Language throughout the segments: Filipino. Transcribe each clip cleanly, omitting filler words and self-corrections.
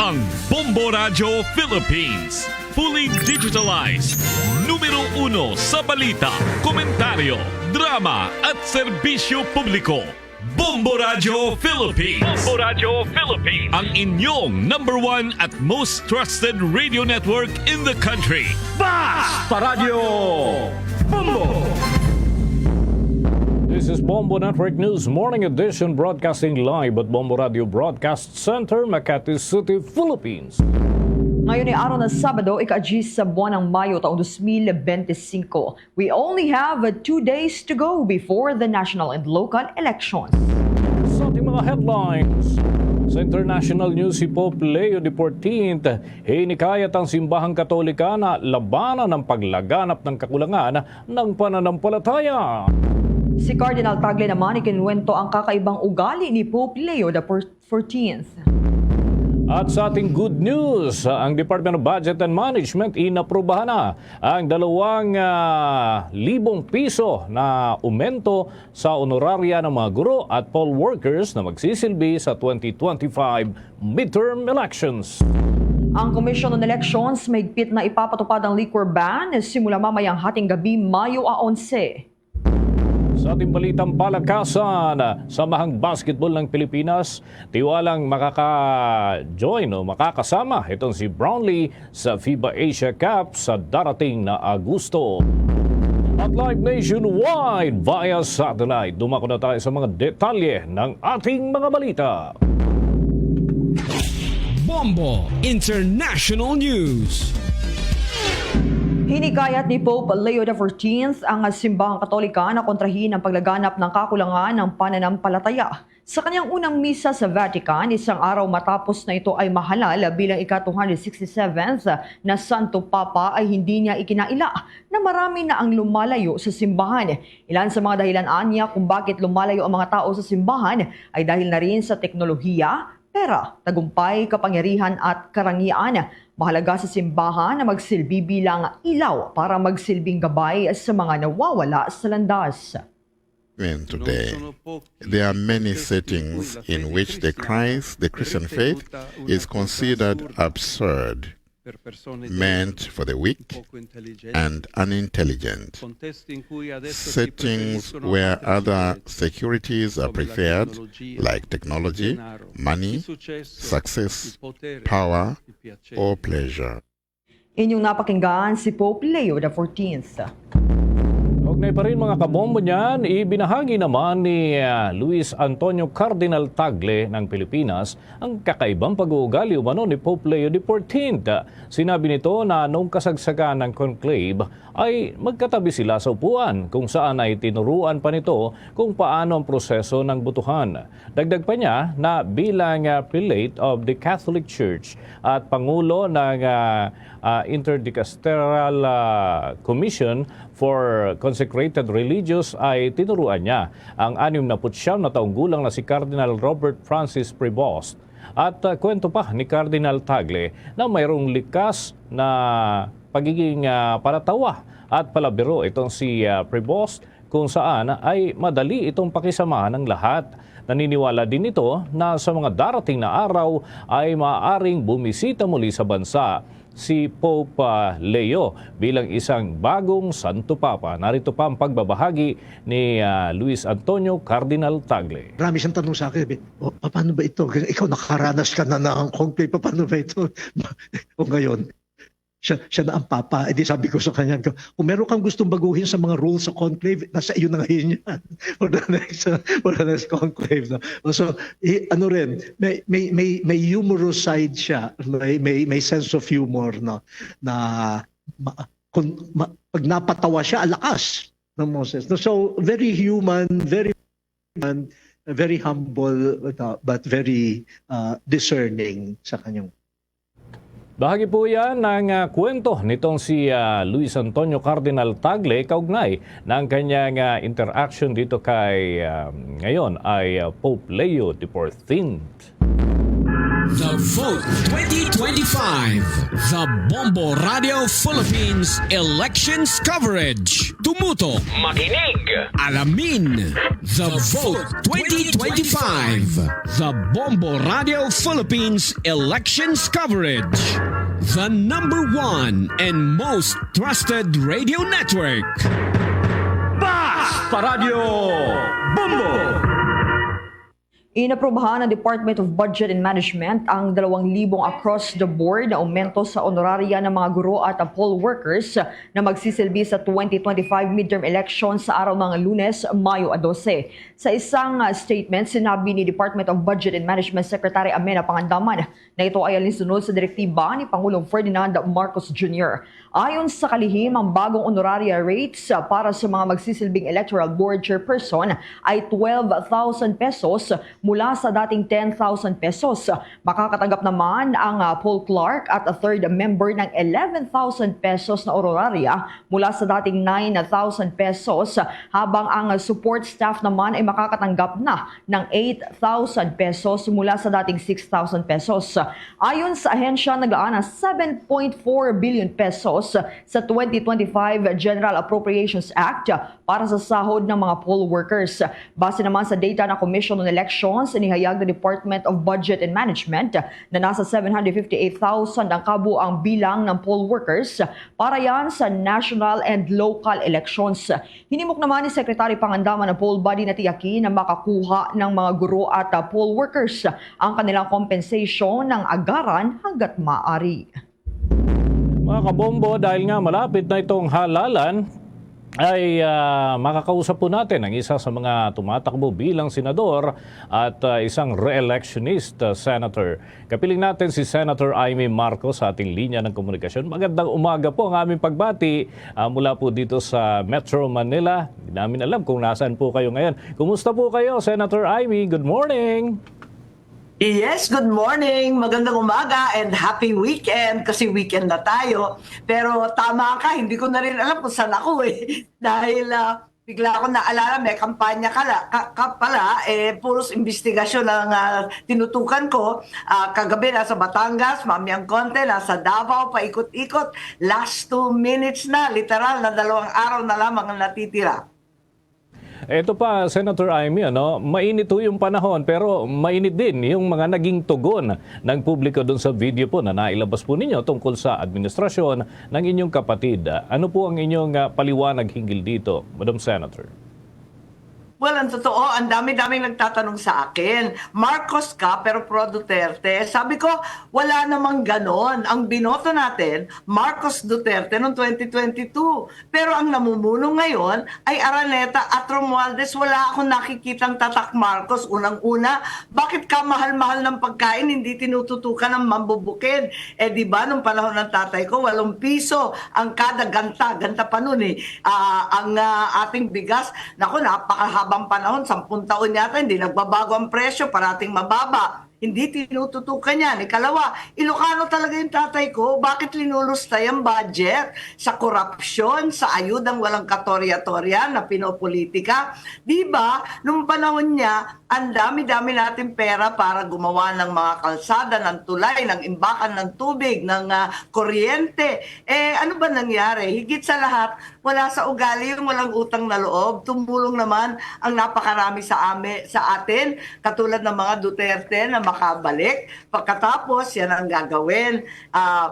ang Bombo Radio Philippines. Fully digitalized. Numero 1 sa balita, komentaryo, drama at serbisyo publiko. Bombo Radio Philippines. Bombo Radio Philippines. Ang inyong number 1 at most trusted radio network in the country. Basta Radio Bombo! This is Bombo Network News Morning Edition, broadcasting live at Bombo Radio Broadcast Center, Makati City, Philippines. Ngayon ay araw ng Sabado, ika-10 sa buwan ng Mayo taong 2025. We only have 2 days to go before the national and local elections. Sa ating mga headlines, sa international news, si Pope Leo XIV hinikayat ang simbahang Katolika na labanan ng paglaganap ng kakulangan ng pananampalataya. Si Cardinal Tagle naman ikinuwento ang kakaibang ugali ni Pope Leo XIV. At sa ating good news, ang Department of Budget and Management inaprubahan na ang 2,000 piso na aumento sa honoraria ng mga guro at poll workers na magsisilbi sa 2025 midterm elections. Ang Commission on Elections may higpit na ipapatupad ang liquor ban simula mamayang hating gabi Mayo 11. Sa ating balitang palakasan, Samahang Basketball ng Pilipinas, tiwalang makaka-join o makakasama itong si Brownlee sa FIBA Asia Cup sa darating na Agosto. At live nationwide via satellite, dumako na tayo sa mga detalye ng ating mga balita. Bombo International News. Hinikayat ni Pope Leo XIV ang simbahang Katolika na kontrahin ang paglaganap ng kakulangan ng pananampalataya. Sa kanyang unang misa sa Vatican, isang araw matapos na ito ay mahalal bilang ika-267th na Santo Papa, ay hindi niya ikinaila na marami na ang lumalayo sa simbahan. Ilan sa mga dahilan anya kung bakit lumalayo ang mga tao sa simbahan ay dahil na rin sa teknolohiya, pera, tagumpay, kapangyarihan at karangyaan. Mahalaga sa simbahan na magsilbi bilang ilaw para magsilbing gabay sa mga nawawala sa landas. Today, there are many settings in which the Christian faith is considered absurd, meant for the weak and unintelligent. Settings where other securities are preferred, like technology, money, success, power, or pleasure. Inyong napakinggan si Pope Leo XIV. Hugnay pa rin mga kabombo niyan, ibinahagi naman ni Luis Antonio Cardinal Tagle ng Pilipinas ang kakaibang pag-uugali umano ni Pope Leo XIV. Sinabi nito na noong kasagsagan ng conclave ay magkatabi sila sa upuan kung saan ay tinuruan pa nito kung paano ang proseso ng butuhan. Dagdag pa niya na bilang prelate of the Catholic Church at Pangulo ng Interdicasterial Commission for Consecrated Religious ay tinuruan niya ang 69 na taong gulang na si Cardinal Robert Francis Prevost. At kwento pa ni Cardinal Tagle na mayroong likas na pagiging paratawa at palabiro itong si Prevost kung saan ay madali itong pakisamahan ng lahat. Naniniwala din ito na sa mga darating na araw ay maaaring bumisita muli sa bansa si Pope Leo bilang isang bagong Santo Papa. Narito pa ang pagbabahagi ni Luis Antonio Cardinal Tagle. Marami siyang tanong sa akin, paano ba ito? Ikaw nakaranas ka na ng conclave, paano ba ito? O ngayon, siya na ang Papa. E di sabi ko sa kanya, kung meron kang gustong baguhin sa mga rules sa conclave, nasa iyo na ngayon yan. For the next conclave. No? So, ano rin, may humorous side siya. May sense of humor. No? Na pag napatawa siya, alakas ng Moses. No? So, very human, very humble, but very discerning sa kanyang. Bahagi po yan ng kwento nitong si Luis Antonio Cardinal Tagle kaugnay ng kanyang interaction dito kay ngayon ay Pope Leo XIV. The Vote 2025. The Bombo Radio Philippines Elections Coverage. Tumuto. Makinig. Alamin. The Vote 2025. The Bombo Radio Philippines Elections Coverage. The #1 and most trusted radio network. Basta Radio Bombo! Inaprubahan ng Department of Budget and Management ang 2,000 across-the-board na aumento sa honoraria ng mga guro at poll workers na magsisilbi sa 2025 midterm elections sa araw ng Lunes, Mayo 12. Sa isang statement, sinabi ni Department of Budget and Management Secretary Amena Pangandaman na ito ay alinsunod sa direktiba ni Pangulong Ferdinand Marcos Jr. Ayon sa kalihim, ang bagong honoraria rates para sa mga magsisilbing electoral board chairperson ay 12,000 pesos mula sa dating 10,000 pesos. Makakatanggap naman ang poll clerk at a third member ng 11,000 pesos na honoraria mula sa dating 9,000 pesos, habang ang support staff naman ay makakatanggap na ng 8,000 pesos mula sa dating 6,000 pesos. Ayon sa ahensya, naglaan ng 7.4 billion pesos sa 2025 General Appropriations Act para sa sahod ng mga poll workers. Base naman sa data ng Commission on Elections, inihayag ng Department of Budget and Management na nasa 758,000 ang kabuang bilang ng poll workers para yan sa national and local elections. Hinimok naman ni Secretary Pangandaman ng poll body na tiyakin na makakuha ng mga guro at poll workers ang kanilang compensation ng agaran hanggat maaari. Mga kabombo, dahil nga malapit na itong halalan, ay makakausap po natin ang isa sa mga tumatakbo bilang senador at isang re-electionist senator. Kapiling natin si Senator Amy Marcos sa ating linya ng komunikasyon. Magandang umaga po ang aming pagbati mula po dito sa Metro Manila. Hindi namin alam kung nasaan po kayo ngayon. Kumusta po kayo, Senator Amy? Good morning! Yes, good morning, magandang umaga and happy weekend kasi weekend na tayo. Pero tama ka, hindi ko na rin alam kung saan ako Dahil bigla ako naalala, may kampanya ka pala, puros investigasyon ang tinutukan ko. Kagabi nasa Batangas, Mamayang Konte, nasa Davao, paikot-ikot. Last 2 minutes na, literal na 2 araw na lamang ang natitira. Ito pa, Senator Amy, mainit po yung panahon pero mainit din yung mga naging tugon ng publiko doon sa video po na nailabas po ninyo tungkol sa administrasyon ng inyong kapatid. Ano po ang inyong paliwanag hinggil dito, Madam Senator? Well, ang totoo, ang dami-daming nagtatanong sa akin. Marcos ka, pero pro Duterte. Sabi ko, wala namang ganon. Ang binoto natin, Marcos Duterte noong 2022. Pero ang namumuno ngayon ay Araneta at Romualdez. Wala akong nakikitang tatak Marcos. Unang-una, bakit ka mahal-mahal ng pagkain, hindi tinututukan ng mambubukid? Di ba, nung panahon ng tatay ko, 8 piso ang kada ganta. Ganta pa nun ang ating bigas. Naku, napakahaba panahon, 10 taon yata, hindi nagbabago ang presyo, parating mababa. Hindi tinututukan yan. Ikalawa, Ilocano talaga yung tatay ko. Bakit linulustay ang budget sa korupsyon, sa ayudang walang katorya-torya na pinopolitika? Di ba, nung panahon niya, ang dami-dami natin pera para gumawa ng mga kalsada, ng tulay, ng imbakan ng tubig, ng kuryente. Ano ba nangyari? Higit sa lahat, wala sa ugali yung walang utang na loob. Tumulong naman ang napakarami sa atin, katulad ng mga Duterte na makabalik. Pagkatapos, yan ang gagawin,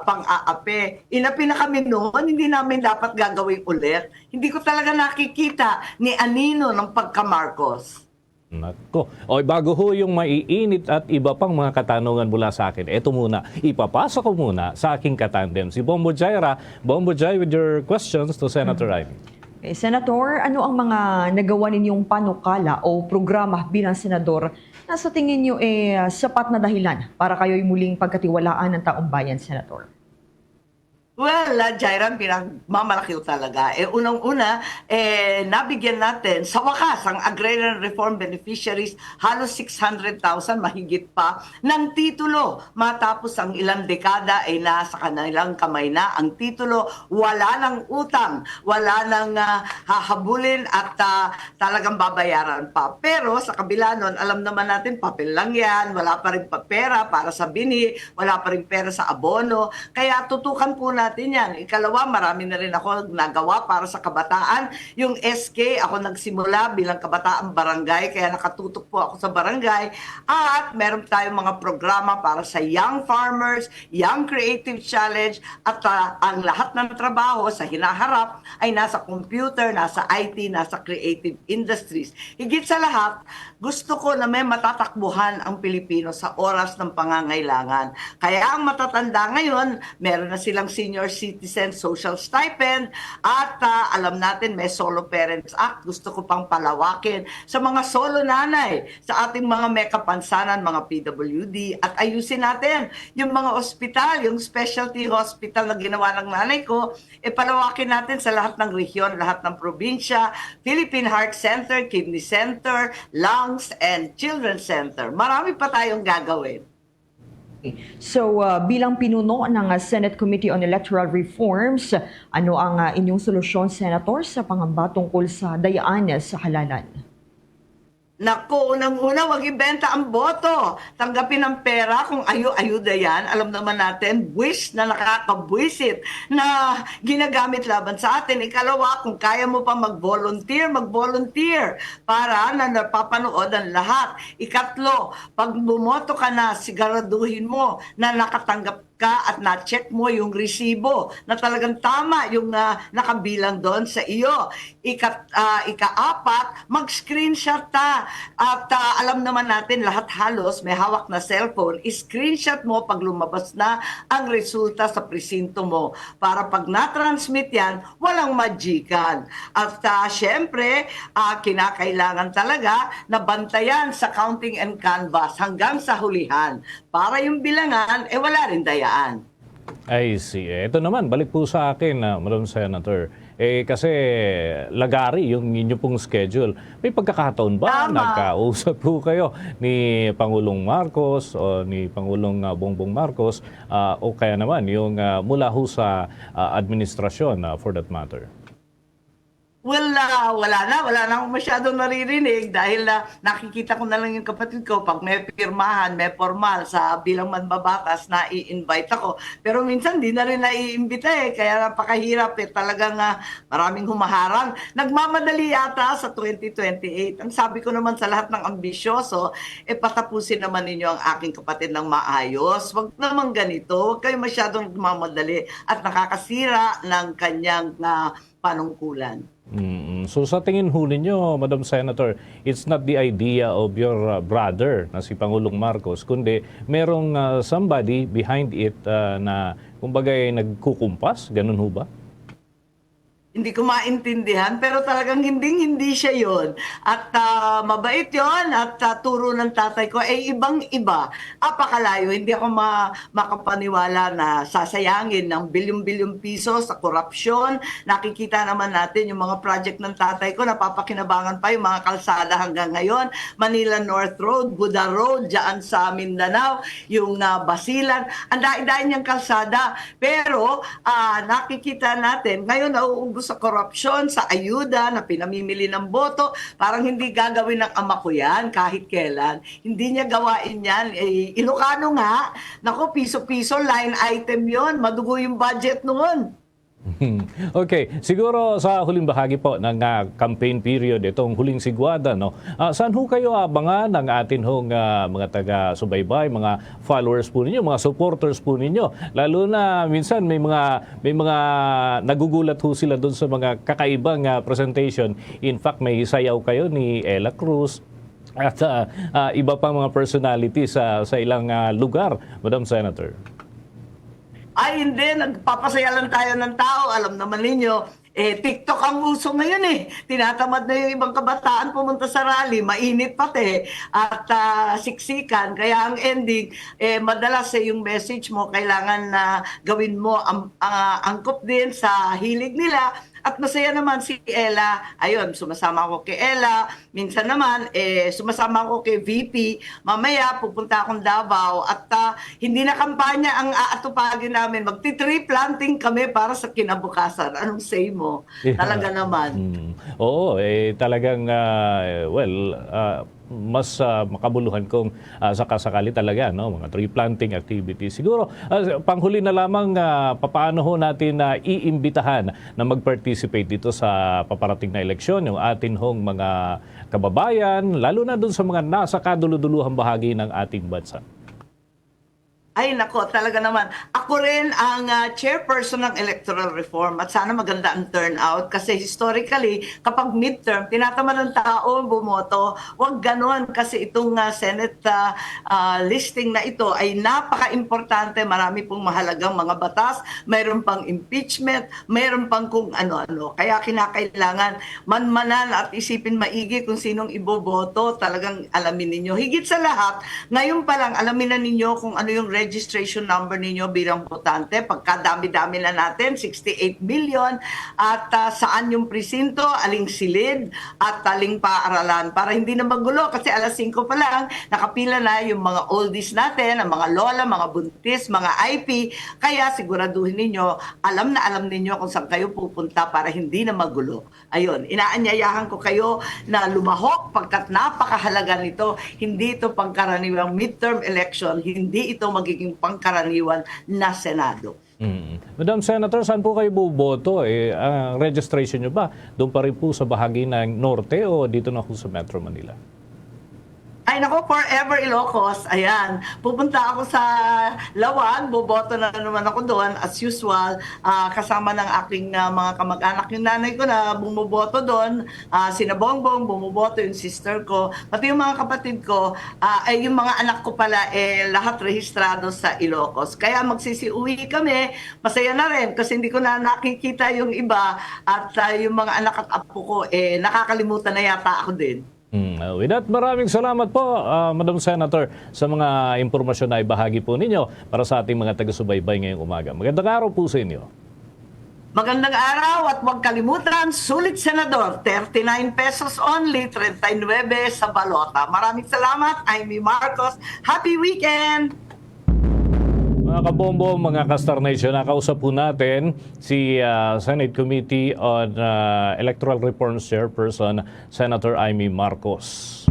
pang-aape. Inapi na kami noon, hindi namin dapat gagawin ulit. Hindi ko talaga nakikita ni anino ng pagka-Marcos. Nako. Bago ho yung maiinit at iba pang mga katanungan mula sa akin, eto muna, ipapasa ko muna sa aking katandem, si Bombo Jaira. Bombo Jai, with your questions to Senator Amy. Okay, Senator, ano ang mga nagawa ninyong panukala o programa bilang senador na sa tingin niyo sapat na dahilan para kayo'y muling pagkatiwalaan ng taong bayan, Senator? Well, Jairan, pinagmamalaki ko talaga. Unang-una, nabigyan natin, sa wakas, ang Agrarian Reform Beneficiaries, halos 600,000, mahigit pa, ng titulo. Matapos ang ilang dekada ay nasa kanilang kamay na ang titulo. Wala ng utang, wala ng hahabulin at talagang babayaran pa. Pero sa kabila nun, alam naman natin, papel lang yan, wala pa rin pera para sa bini, wala pa rin pera sa abono. Kaya tutukan po natin yan. Ikalawa, marami na rin ako nagawa para sa kabataan. Yung SK, ako nagsimula bilang kabataan barangay, kaya nakatutok po ako sa barangay. At meron tayong mga programa para sa young farmers, young creative challenge, at ang lahat ng trabaho sa hinaharap ay nasa computer, nasa IT, nasa creative industries. Higit sa lahat, gusto ko na may matatakbuhan ang Pilipino sa oras ng pangangailangan. Kaya ang matatanda ngayon, meron na silang senior citizen social stipend at alam natin may Solo Parents Act. Gusto ko pang palawakin sa mga solo nanay, sa ating mga may kapansanan, mga PWD, at ayusin natin yung mga ospital, yung specialty hospital na ginawa ng nanay ko, palawakin natin sa lahat ng rehiyon, lahat ng probinsya, Philippine Heart Center, Kidney Center, Lungs, and Children's Center. Marami pa tayong gagawin. So bilang pinuno ng Senate Committee on Electoral Reforms, ano ang inyong solusyon, Senator, sa pangamba tungkol sa dayaan sa halalan? Naku, unang-una, wag ibenta ang boto. Tanggapin ang pera kung ayuda yan. Alam naman natin, buwis na nakakabwisit na ginagamit laban sa atin. Ikalawa, kung kaya mo pa mag-volunteer para na napapanood ang lahat. Ikatlo, pag bumoto ka na, siguraduhin mo na nakatanggap ka at na-check mo yung resibo na talagang tama yung nakabilang doon sa iyo. Ika-apat, mag-screenshot ta. At alam naman natin, lahat halos may hawak na cellphone. I-screenshot mo pag lumabas na ang resulta sa presinto mo. Para pag na-transmit yan, walang magikan. At syempre, kinakailangan talaga na bantayan sa counting and canvas hanggang sa hulihan. Para yung bilangan, wala rin dayaan. I see. Ito naman, balik po sa akin, Madam Senator. Kasi lagari yung inyo pong schedule. May pagkakataon ba nagkausap po kayo ni Pangulong Marcos o ni Pangulong Bongbong Marcos o kaya naman yung mula ho sa administrasyon for that matter? Well, wala na akong masyadong naririnig dahil nakikita ko na lang yung kapatid ko pag may pirmahan, may formal sa bilang manbabatas na i-invite ako. Pero minsan di na rin naiimbita kaya napakahirap talagang maraming humaharang. Nagmamadali yata sa 2028. Ang sabi ko naman sa lahat ng ambisyoso, patapusin naman ninyo ang aking kapatid ng maayos. Wag naman ganito, wag kayo masyadong nagmamadali at nakakasira ng kanyang panungkulan. So sa tingin ho ninyo, Madam Senator, it's not the idea of your brother na si Pangulong Marcos, kundi merong somebody behind it na kumbaga nagkukumpas, ganun ho ba? Hindi ko maintindihan, pero talagang hindi siya yon. At mabait yon at turo ng tatay ko ay ibang-iba. Apakalayo, hindi ako makapaniwala na sasayangin ng bilyon-bilyon piso sa korupsyon. Nakikita naman natin yung mga project ng tatay ko, napapakinabangan pa yung mga kalsada hanggang ngayon. Manila North Road, Buda Road, dyan sa Mindanao, yung Basilan. Ang dahil-dahil niyang kalsada. Pero nakikita natin, ngayon nauubos sa korupsyon, sa ayuda na pinamimili ng boto, parang hindi gagawin ng ama ko yan kahit kailan. Hindi niya gawain yan. Ilocano nga, naku, piso-piso, line item yon, madugo yung budget noon. Okay, siguro sa huling bahagi po ng campaign period, itong huling sigwada, no? Saan ho kayo abangan ng atin hong mga taga-subaybay, mga followers po ninyo, mga supporters po ninyo? Lalo na minsan may mga nagugulat ho sila doon sa mga kakaibang presentation. In fact, may sayaw kayo ni Ella Cruz at iba pa mga personalities sa ilang lugar, Madam Senator. Ay hindi, nagpapasaya lang tayo ng tao. Alam naman ninyo, TikTok ang uso ngayon eh. Tinatamad na yung ibang kabataan pumunta sa rally, mainit pati at siksikan. Kaya ang ending, madalas yung message mo kailangan na gawin mo angkop din sa hilig nila. At masaya naman si Ella. Ayun, sumasama ako kay Ella. Minsan naman, sumasama ako kay VP. Mamaya, pupunta akong Davao. At hindi na kampanya ang aatupagin namin. Magti-tree planting kami para sa kinabukasan. Anong say mo? Yeah. Talaga naman. Oo, talagang, mas makabuluhan kung sakasakali talaga, no? Mga tree planting activities. Siguro, panghuli na lamang, papaano ho natin iimbitahan na mag-participate dito sa paparating na eleksyon, yung atin hong mga kababayan, lalo na dun sa mga nasa kaduluduluhang bahagi ng ating bansa. Ay nako, talaga naman. Ako rin ang chairperson ng electoral reform at sana maganda ang turnout kasi historically, kapag midterm, tinatamad ng tao bumoto. Huwag ganon kasi itong Senate listing na ito ay napaka-importante. Marami pong mahalagang mga batas. Mayroon pang impeachment, mayroon pang kung ano-ano. Kaya kinakailangan manmanan at isipin maigi kung sinong iboboto. Talagang alamin ninyo. Higit sa lahat, ngayon pa lang alamin na ninyo kung ano yung registration number ninyo bilang botante. Pagkadami-dami na natin, 68 million. At saan yung presinto, aling silid, at aling paaralan. Para hindi na magulo kasi alas 5 pa lang, nakapila na yung mga oldies natin, ang mga lola, mga buntis, mga IP. Kaya siguraduhin ninyo, alam ninyo kung saan kayo pupunta para hindi na magulo. Ayun, inaanyayahan ko kayo na lumahok pagkat napakahalaga nito. Hindi ito pangkaraniwang midterm election, hindi ito magiging pangkaraniwan na Senado. Madam Senator, saan po kayo buboto? Ang registration nyo ba? Doon pa rin po sa bahagi ng Norte o dito na po sa Metro Manila? Ay nako, forever Ilocos. Ayan, pupunta ako sa Lawan, boboto na naman ako doon as usual, kasama ng aking mga kamag-anak. Yung nanay ko na bumuboto doon, sina Bongbong, bumuboto yung sister ko, pati yung mga kapatid ko, ay yung mga anak ko pala, lahat rehistrado sa Ilocos. Kaya magsisiuwi kami, masaya na rin kasi hindi ko na nakikita yung iba at yung mga anak at apo ko, nakakalimutan na yata ako din. With that, maraming salamat po, Madam Senator, sa mga impormasyon na ibahagi po ninyo para sa ating mga taga-subaybay ngayong umaga. Magandang araw po sa inyo. Magandang araw at huwag kalimutan, sulit senador, 39 pesos only, 39 sa balota. Maraming salamat, Amy Marcos. Happy weekend! Mga kabombo, mga Kastar Nation, nakausap po natin si Senate Committee on Electoral Reforms Chairperson, Senator Amy Marcos.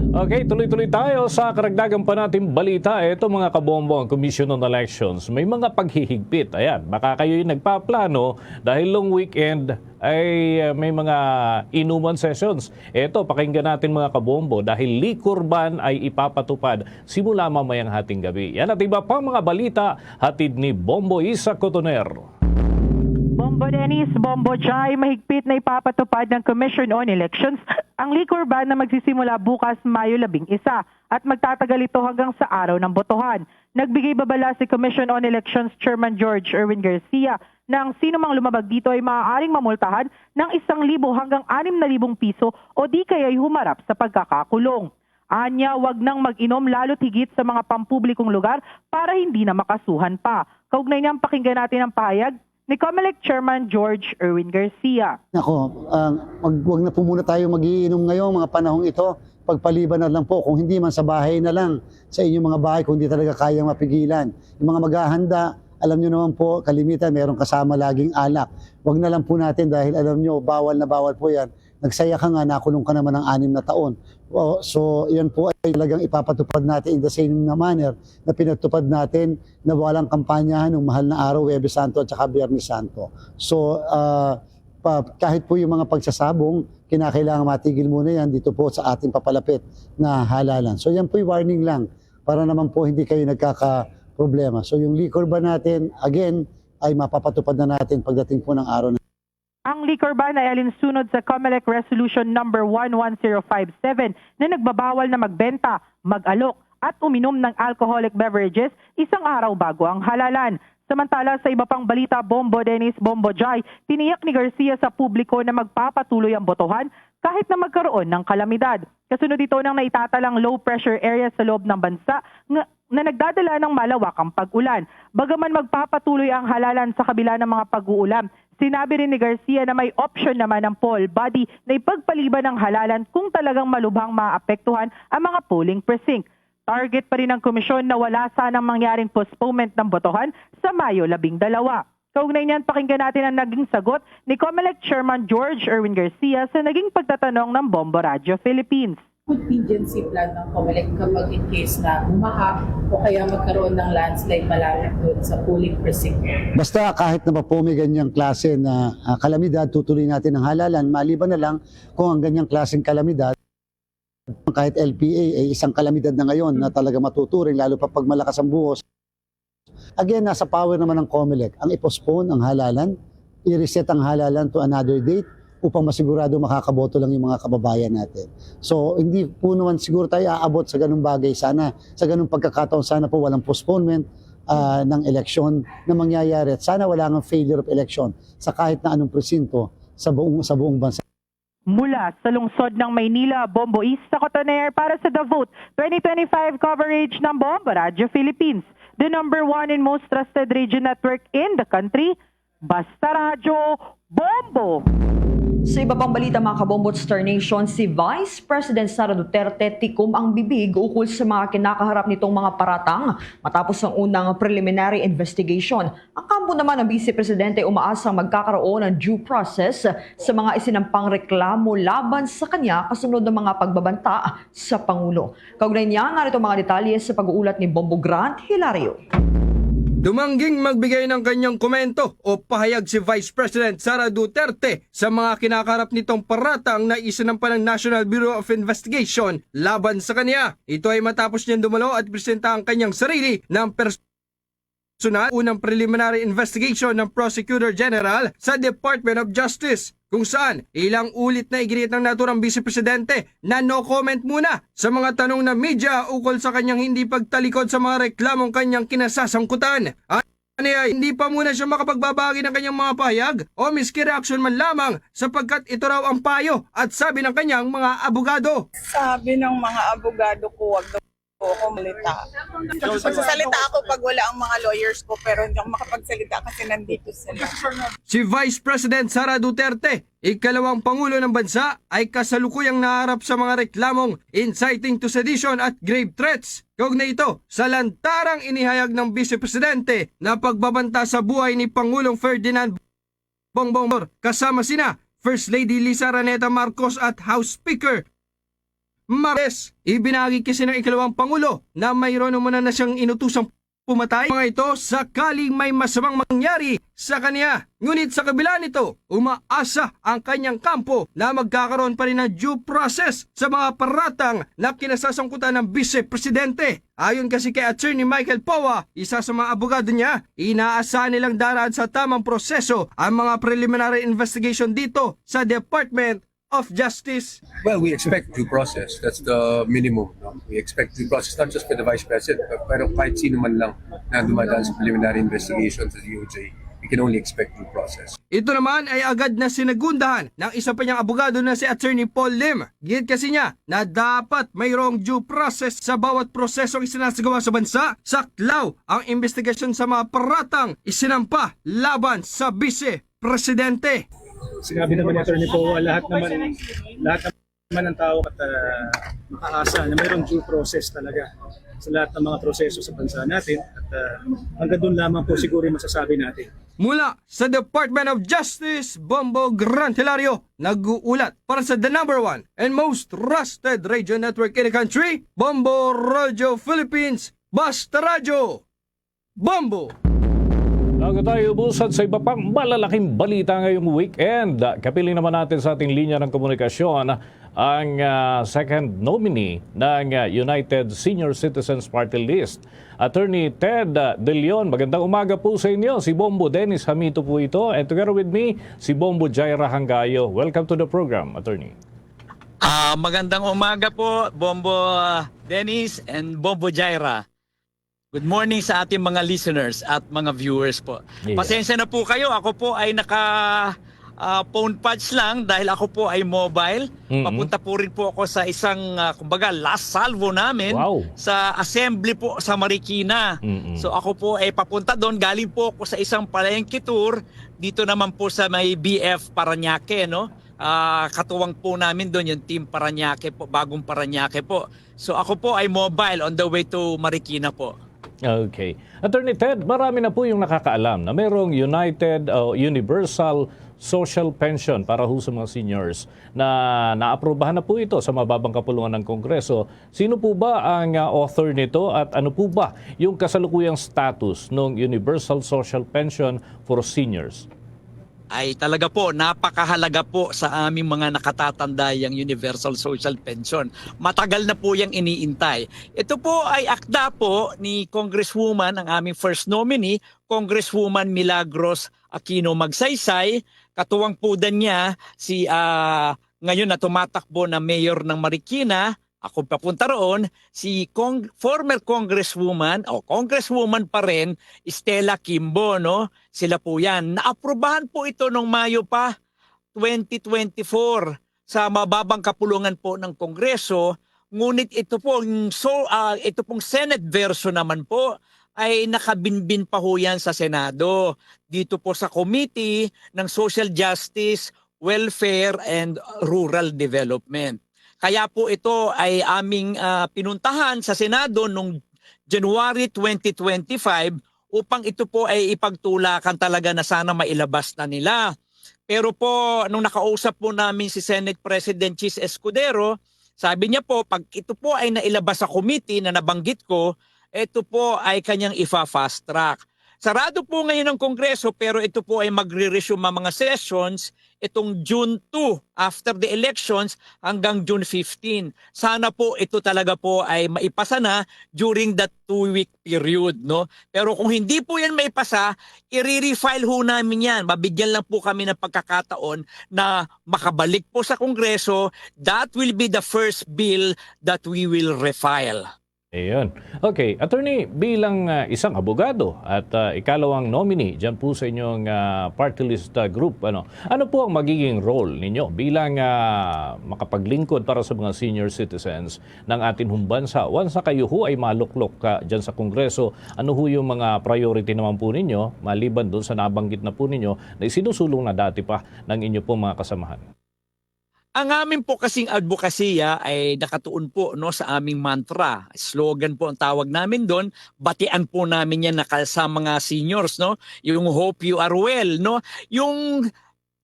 Okay, tuloy-tuloy tayo sa karagdagan pa nating balita. Ito mga kabombo, ang Commission on Elections, may mga paghihigpit. Ayan, baka kayo'y nagpaplano dahil long weekend ay may mga inuman sessions. Ito, pakinggan natin mga kabombo dahil liquor ban ay ipapatupad simula mamayang hating gabi. Yan at iba pang mga balita, hatid ni Bombo Isa Cotoner. Bombo Dennis, Bombo Jai, mahigpit na ipapatupad ng Commission on Elections ang liquor ban na magsisimula bukas Mayo 11 at magtatagal ito hanggang sa araw ng botohan. Nagbigay babala si Commission on Elections Chairman George Erwin Garcia na ang sino mang lumabag dito ay maaaring mamultahan ng 1,000 hanggang 6,000 piso o di kaya'y humarap sa pagkakakulong. Anya, wag nang mag-inom lalo't higit sa mga pampublikong lugar para hindi na makasuhan pa. Kaugnay niyang pakinggan natin ang pahayag ni COMELEC Chairman George Erwin Garcia. Nako, wag na po muna tayo magiinom ngayong mga panahong ito. Pagpaliban na lang po, kung hindi man sa bahay na lang, sa inyong mga bahay kung hindi talaga kayang mapigilan. Yung mga maghahanda, alam nyo naman po, kalimitan, meron kasama laging alak. Wag na lang po natin dahil alam nyo, bawal na bawal po yan. Nagsaya ka nga, nakulong ka naman ng 6 na taon. So, yan po ay talagang ipapatupad natin in the same manner na pinatupad natin na walang kampanyahan ng mahal na araw, Huwebes Santo at saka Biyernes Santo. So, kahit po yung mga pagsasabong, kinakailangan matigil muna yan dito po sa ating papalapit na halalan. So, yan po yung warning lang para naman po hindi kayo nagkaka-problema. So, yung liquor ban natin, again, ay mapapatupad na natin pagdating po ng araw na. Ang liquor ban ay alinsunod sa COMELEC Resolution number 11057 na nagbabawal na magbenta, mag-alok at uminom ng alcoholic beverages isang araw bago ang halalan. Samantala, sa iba pang balita, Bombo Dennis, Bombo Jai, tiniyak ni Garcia sa publiko na magpapatuloy ang botohan kahit na magkaroon ng kalamidad. Kasunod ito ng naitatalang low pressure area sa loob ng bansa na nagdadala ng malawakang pag-ulan. Bagaman magpapatuloy ang halalan sa kabila ng mga pag-uulan, sinabi rin ni Garcia na may option naman ng poll body na ipagpaliban ng halalan kung talagang malubhang maapektuhan ang mga polling precinct. Target pa rin ng komisyon na wala sanang mangyaring postponement ng botohan sa Mayo 12. Kaugnay niyan, pakinggan natin ang naging sagot ni COMELEC Chairman George Erwin Garcia sa naging pagtatanong ng Bombo Radio Philippines. Contingency plan ng COMELEC kapag in case na bumaha o kaya magkaroon ng landslide malapit doon sa polling precinct? Basta kahit na pa po may ganyang klase na kalamidad, tutuloy natin ang halalan. Maliban na lang kung ang ganyang klaseng kalamidad, kahit LPA ay isang kalamidad na ngayon na talaga matuturing, lalo pa pag malakas ang buhos. Again, nasa power naman ng COMELEC ang i-postpone ang halalan, i-reset ang halalan to another date upang masigurado makakaboto lang yung mga kababayan natin. So, hindi po naman siguro tayo aabot sa ganung bagay. Sana, sa ganung pagkakataon, sana po walang postponement ng eleksyon na mangyayari. At sana wala ng failure of election sa kahit na anong presinto sa buong bansa. Mula sa lungsod ng Maynila, Bombo East sa Cotoner para sa The Vote 2025 coverage ng Bombo Radio Philippines, the #1 and most trusted radio network in the country, Basta Radio Bombo! Sa iba pang balita mga kabombo at Star Nation, si Vice President Sara Duterte tikom ang bibig ukol sa mga kinakaharap nitong mga paratang matapos ang unang preliminary investigation. Ang kampo naman ng Vice Presidente umaasang magkakaroon ng due process sa mga isinampang reklamo laban sa kanya kasunod ng mga pagbabanta sa Pangulo. Kaugnay niya, narito mga detalye sa pag-uulat ni Bombo Grant Hilario. Dumangging magbigay ng kanyang komento o pahayag si Vice President Sara Duterte sa mga kinakarap nitong paratang na isinampa ng National Bureau of Investigation laban sa kanya. Ito ay matapos niyang dumalo at presenta ang kanyang sarili ng personal unang preliminary investigation ng Prosecutor General sa Department of Justice, kung saan ilang ulit na iginit ng naturang Vice Presidente na no comment muna sa mga tanong ng media ukol sa kanyang hindi pagtalikod sa mga reklamong kanyang kinasasangkutan. At hindi pa muna siya makapagbabagi ng kanyang mga pahayag o miski reaksyon man lamang sapagkat ito raw ang payo at sabi ng kanyang mga abogado. Sabi ng mga abogado ko, wag daw ako malita. Magsasalita ako pag wala ang mga lawyers ko pero hindi ako makapagsalita kasi nandito sila. Si Vice President Sara Duterte, ikalawang Pangulo ng bansa, ay kasalukuyang naharap sa mga reklamong inciting to sedition at grave threats. Kaugnay ito sa lantarang inihayag ng Vice Presidente na pagbabanta sa buhay ni Pangulong Ferdinand Bongbong kasama sina First Lady Lisa Raneta Marcos at House Speaker Marquez. Ibinagi kasi ng ikalawang Pangulo na mayroon naman na siyang inutusang pumatay mga ito sakaling may masamang mangyari sa kanya. Ngunit sa kabila nito, umaasa ang kanyang kampo na magkakaroon pa rin ng due process sa mga paratang na kinasasangkutan ng Vice Presidente. Ayon kasi kay Attorney Michael Powa, isa sa mga abogado niya, inaasahan nilang daraan sa tamang proseso ang mga preliminary investigation dito sa Department of Justice. Well, we expect due process. That's the minimum. No? We expect due process not just for the Vice President, pero kahit sino man lang na dumadaan sa preliminary investigation sa DOJ, we can only expect due process. Ito naman ay agad na sinagundahan ng isa pa niyang abogado na si Attorney Paul Lim. Gid kasi niya na dapat mayroong due process sa bawat prosesong isinasagawa sa bansa. Saklaw ang investigasyon sa mga paratang isinampa laban sa Vice Presidente. Sinabi naman ni Atty. Powa, lahat naman ng tao at makaasa na mayroong due process talaga sa lahat ng mga proseso sa bansa natin at hanggang doon lamang po siguro masasabi natin. Mula sa Department of Justice, Bombo Grant Hilario, nag-uulat para sa the #1 and most trusted radio network in the country, Bombo Radio Philippines, Basta Radio Bombo! Bago tayo ubusan sa iba pang malalaking balita ngayong weekend, kapiling naman natin sa ating linya ng komunikasyon ang second nominee ng United Senior Citizens Party List, Attorney Ted De Leon. Magandang umaga po sa inyo. Si Bombo Dennis Hamito po ito. And together with me, si Bombo Jaira Hangayo. Welcome to the program, Attorney. Magandang umaga po, Bombo Dennis and Bombo Jaira. Good morning sa ating mga listeners at mga viewers po. Yeah. Pasensya na po kayo. Ako po ay naka phone pads lang dahil ako po ay mobile. Papunta po rin po ako sa isang kumbaga last salvo namin sa assembly po sa Marikina. So ako po ay papunta doon. Galing po ako sa isang palengke tour dito naman po sa may BF Parañaque, no? Katuwang po namin doon yung Team Parañaque po, Bagong Parañaque po. So ako po ay mobile on the way to Marikina po. Okay. Attorney Ted, marami na po yung nakakaalam na mayroong Universal Social Pension para ho sa mga seniors na naaprubahan na po ito sa mababang kapulungan ng Kongreso. Sino po ba ang author nito at ano po ba yung kasalukuyang status ng Universal Social Pension for Seniors? Ay talaga po, napakahalaga po sa aming mga nakatatanda yung Universal Social Pension. Matagal na po yung iniintay. Ito po ay akda po ni Congresswoman, ang aming first nominee, Congresswoman Milagros Aquino Magsaysay. Katuwang po din niya si ngayon na tumatakbo na mayor ng Marikina, ako papunta roon, si former congresswoman o congresswoman pa rin, Stella Kimbo, no? Sila po yan. Naaprubahan po ito noong Mayo pa 2024 sa mababang kapulungan po ng Kongreso. Ngunit ito pong Senate version naman po ay nakabinbin pa ho yan sa Senado. Dito po sa Committee ng Social Justice, Welfare and Rural Development. Kaya po ito ay aming pinuntahan sa Senado noong January 2025 upang ito po ay ipagtulakan talaga na sana mailabas na nila. Pero po nung nakausap po namin si Senate President Chis Escudero, sabi niya po pag ito po ay nailabas sa committee na nabanggit ko, ito po ay kanyang ifa-fast track. Sarado po ngayon ng Kongreso pero ito po ay magre-resume ang mga sessions itong June 2 after the elections hanggang June 15. Sana po ito talaga po ay maipasa na during that 2-week period, no? Pero kung hindi po yan maipasa, i-refile ho namin yan. Mabigyan lang po kami ng pagkakataon na makabalik po sa Kongreso. That will be the first bill that we will refile. Ayun. Okay, attorney, bilang isang abogado at ikalawang nominee dyan po sa inyong party list group, ano po ang magiging role ninyo bilang makapaglingkod para sa mga senior citizens ng ating bansa? Once na kayo ho ay maluklok dyan sa Kongreso, ano ho yung mga priority naman po ninyo, maliban doon sa nabanggit na po ninyo na isinusulong na dati pa ng inyo po mga kasamahan? Ang amin po kasing advokasya ay nakatuon po no sa aming mantra. Slogan po ang tawag namin doon. Batian po namin yan sa mga seniors, no? Yung Hope You Are Well, no? Yung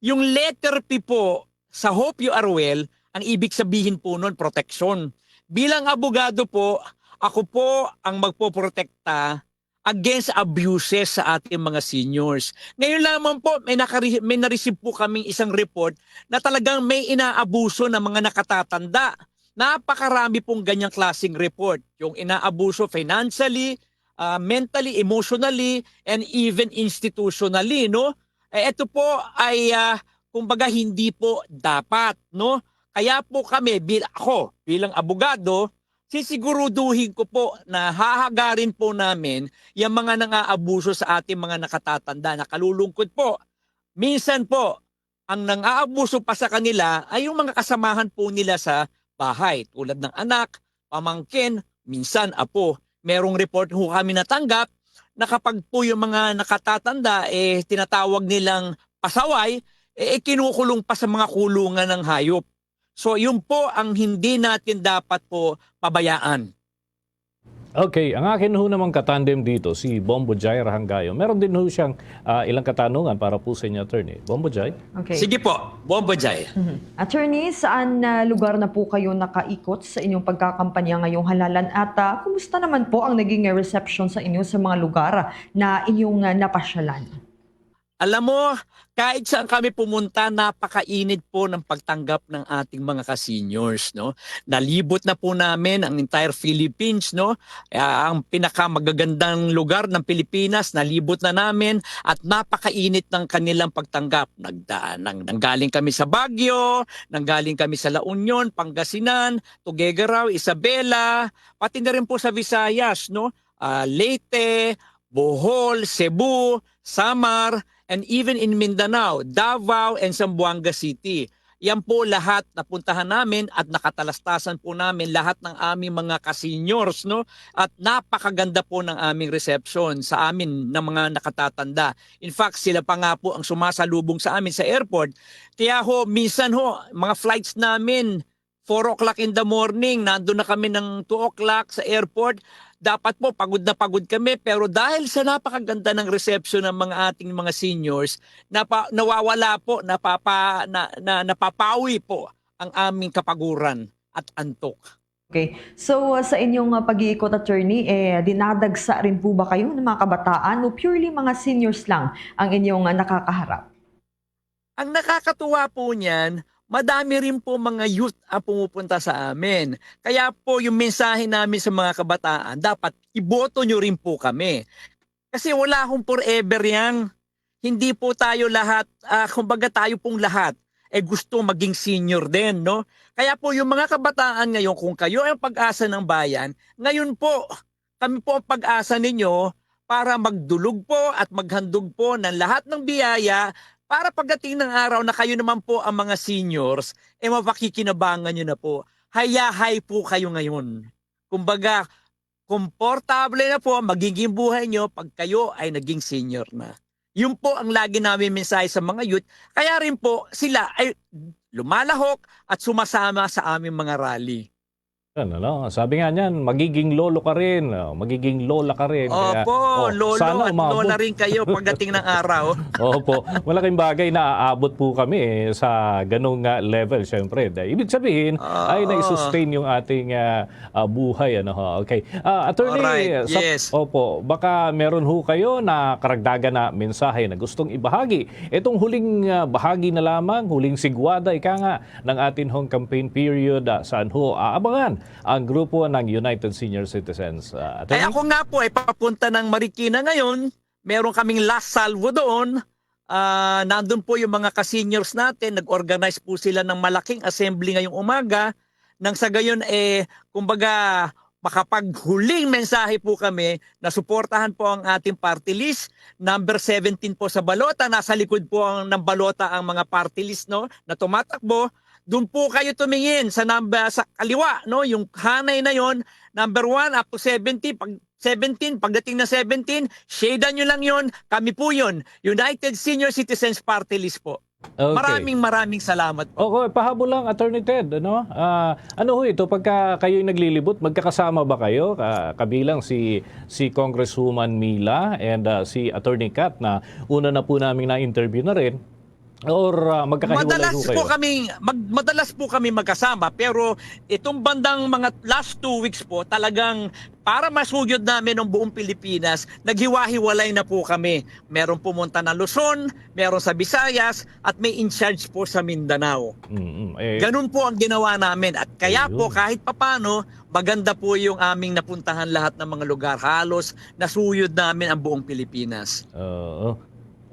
letter P po sa Hope You Are Well, ang ibig sabihin po noon protection. Bilang abogado po, ako po ang magpoprotekta against abuses sa ating mga seniors. Ngayon lamang po, may na-receive po kaming isang report na talagang may inaabuso ng mga nakatatanda. Napakarami pong ganyang klaseng report. Yung inaabuso financially, mentally, emotionally, and even institutionally, no? Ito po ay, kumbaga, hindi po dapat, no? Kaya po kami, ako bilang abogado, sisiguruduhin ko po na hahagarin po namin yung mga nang-aabuso sa ating mga nakatatanda. Nakalulungkot po. Minsan po, ang nang-aabuso pa sa kanila ay yung mga kasamahan po nila sa bahay. Tulad ng anak, pamangkin, minsan apo. Merong report ho kami natanggap na kapag po yung mga nakatatanda tinatawag nilang pasaway, kinukulong pa sa mga kulungan ng hayop. So yun po ang hindi natin dapat po pabayaan. Okay, ang akin ho namang katandem dito, si Bombo Jai Rahangayo. Meron din ho siyang ilang katanungan para po sa inyo, attorney. Bombo Jai? Okay. Sige po, Bombo Jai. Attorney, saan lugar na po kayo nakaikot sa inyong pagkakampanya ngayong halalan? At kumusta naman po ang naging reception sa inyo sa mga lugar na inyong napasyalan? Alam mo, kahit saan kami pumunta, napakainit po ng pagtanggap ng ating mga ka-seniors, no? Nalibot na po namin ang entire Philippines, no? Ang pinakamagagandang lugar ng Pilipinas, nalibot na namin at napakainit ng kanilang pagtanggap. Nanggaling kami sa Baguio, nanggaling kami sa La Union, Pangasinan, Tuguegarao, Isabela, pati na rin po sa Visayas, no? Leyte, Bohol, Cebu, Samar, and even in Mindanao, Davao, and Zamboanga City. Yan po lahat napuntahan namin at nakatalastasan po namin lahat ng aming mga ka-seniors, no? At napakaganda po ng aming reception sa amin ng mga nakatatanda. In fact, sila pa nga po ang sumasalubong sa amin sa airport. Kaya ho, minsan ho, mga flights namin, 4 o'clock in the morning, nandun na kami ng 2 o'clock sa airport. Dapat po, pagod na pagod kami. Pero dahil sa napakaganda ng reception ng mga ating mga seniors, nawawala po, napapawi po ang aming kapaguran at antok. Okay. So sa inyong pag-iikot, attorney, dinadagsa rin po ba kayo ng mga kabataan o purely mga seniors lang ang inyong nakakaharap? Ang nakakatuwa po niyan, madami rin po mga youth ang pumupunta sa amin. Kaya po yung mensahe namin sa mga kabataan, dapat iboto nyo rin po kami. Kasi wala akong forever yan. Hindi po tayo lahat, kumbaga tayo pong lahat, gusto maging senior din, no? Kaya po yung mga kabataan ngayon, kung kayo ang pag-asa ng bayan, ngayon po, kami po ang pag-asa ninyo para magdulog po at maghandog po ng lahat ng biyaya para pagdating ng araw na kayo naman po ang mga seniors, mapakikinabangan nyo na po. Hayahay po kayo ngayon. Kumbaga, komportable na po magiging buhay nyo pag kayo ay naging senior na. Yun po ang lagi namin mensahe sa mga youth. Kaya rin po sila ay lumalahok at sumasama sa aming mga rally. Ano, sabi nga niyan, magiging lolo ka rin, magiging lola ka rin. Opo, lolo sana at lola rin kayo pagdating ng araw. Opo, malaking bagay na aabot po kami sa ganung level, syempre. Ibig sabihin ay na-sustain yung ating buhay. Okay. Attorney, Alright, yes. Opo, baka meron ho kayo na karagdagan na mensahe na gustong ibahagi. Itong huling bahagi na lamang, huling sigwada, ika nga, ng ating hong campaign period, saan ho aabangan ang grupo ng United Senior Citizens. Ay ako nga po ay papunta ng Marikina ngayon. Meron kaming last salvo doon. Nandun po yung mga ka-seniors natin. Nag-organize po sila ng malaking assembly ngayong umaga. Nang sa gayon, kumbaga, makapaghuling mensahe po kami na suportahan po ang ating party list. Number 17 po sa balota. Nasa likod po ng balota ang mga party list, no, na tumatakbo. Doon po kayo tumingin sa number sa kaliwa, no? Yung hanay na yon, number 1 up to 70, pag 17, pagdating na 17, shadean nyo lang yon, kami po yon, United Senior Citizens Party List po. Okay. Maraming salamat po. Okay, pahabol lang, Attorney Ted, ano? Ano ho ito, pagka kayo'y naglilibot, magkakasama ba kayo? Kabilang si Congresswoman Mila and si Attorney Kat na una na po namin na-interview na rin. Or magkakahiwalay po kayo? Madalas po kami magkasama, pero itong bandang mga last 2 weeks po, talagang para masugod namin ng buong Pilipinas, naghiwa-hiwalay na po kami. Meron pumunta na Luzon, meron sa Visayas, at may in charge po sa Mindanao. Ganun po ang ginawa namin. At kaya po kahit papano, maganda po yung aming napuntahan lahat ng mga lugar. Halos nasuyod namin ang buong Pilipinas.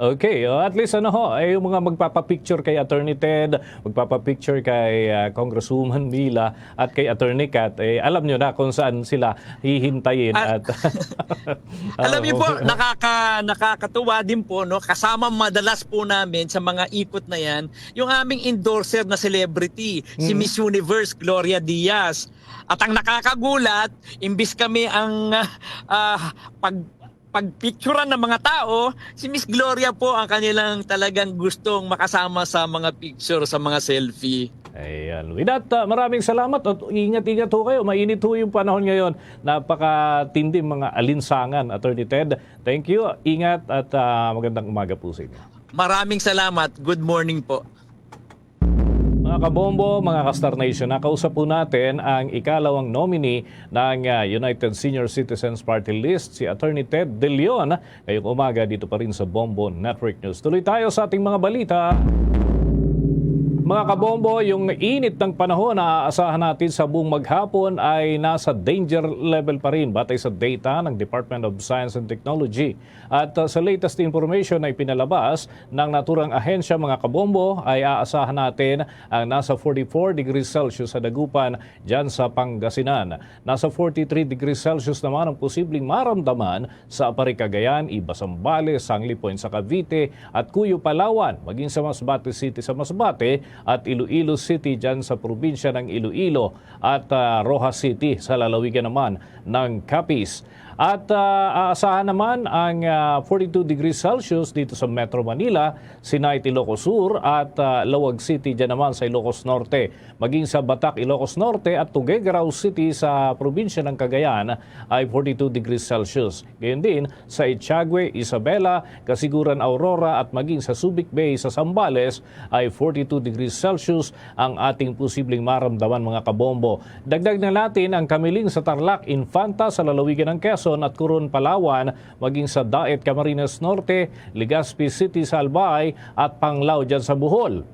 Okay, at least yung mga magpapapicture kay Attorney Ted, magpapapicture kay Congresswoman Mila at kay Attorney Kat, alam nyo na kung saan sila hihintayin. Alam niyo po, nakakatuwa din po, no? Kasama madalas po namin sa mga ikot na yan, yung aming endorser na celebrity, si Miss Universe Gloria Diaz. At ang nakakagulat, imbis kami ang pagpicturean ng mga tao, si Miss Gloria po ang kanilang talagang gustong makasama sa mga picture, sa mga selfie. Ayan. With that, maraming salamat at ingat-ingat ho kayo. Mainit ho yung panahon ngayon. Napakatindi mga alinsangan, Attorney Ted. Thank you. Ingat at magandang umaga po sa inyo. Maraming salamat. Good morning po. Mga kabombo, mga ka-Star Nation, nakausap po natin ang ikalawang nominee ng United Senior Citizens Party List, si Attorney Ted De Leon. Ngayong umaga dito pa rin sa Bombo Network News. Tuloy tayo sa ating mga balita. Mga kabombo, yung init ng panahon na aasahan natin sa buong maghapon ay nasa danger level pa rin batay sa data ng Department of Science and Technology. At sa latest information na ipinalabas ng naturang ahensya mga kabombo ay aasahan natin ang nasa 44 degrees Celsius sa Dagupan dyan sa Pangasinan. Nasa 43 degrees Celsius naman ang posibleng maramdaman sa Apari, Cagayan, Iba, Zambales, Sangli Point sa Cavite at Cuyo, Palawan, maging sa Masbate City sa Masbate at Iloilo City dyan sa probinsya ng Iloilo at Rojas City sa lalawigan naman ng Capiz. At aasahan naman ang 42 degrees Celsius dito sa Metro Manila, Sinay, Ilocos Sur at Lawag City dyan naman sa Ilocos Norte. Maging sa Batac, Ilocos Norte at Tuguegarao City sa probinsya ng Cagayan ay 42 degrees Celsius. Gayon din sa Etiague, Isabela, Kasiguran, Aurora at maging sa Subic Bay sa Zambales ay 42 degrees Celsius ang ating posibleng maramdaman mga kabombo. Dagdag na natin ang Kamiling sa Tarlac, Infanta sa lalawigan ng Quezon at Coron, Palawan, maging sa Daet, Camarines Norte, Legazpi City sa Albay at Panglao dyan sa Bohol.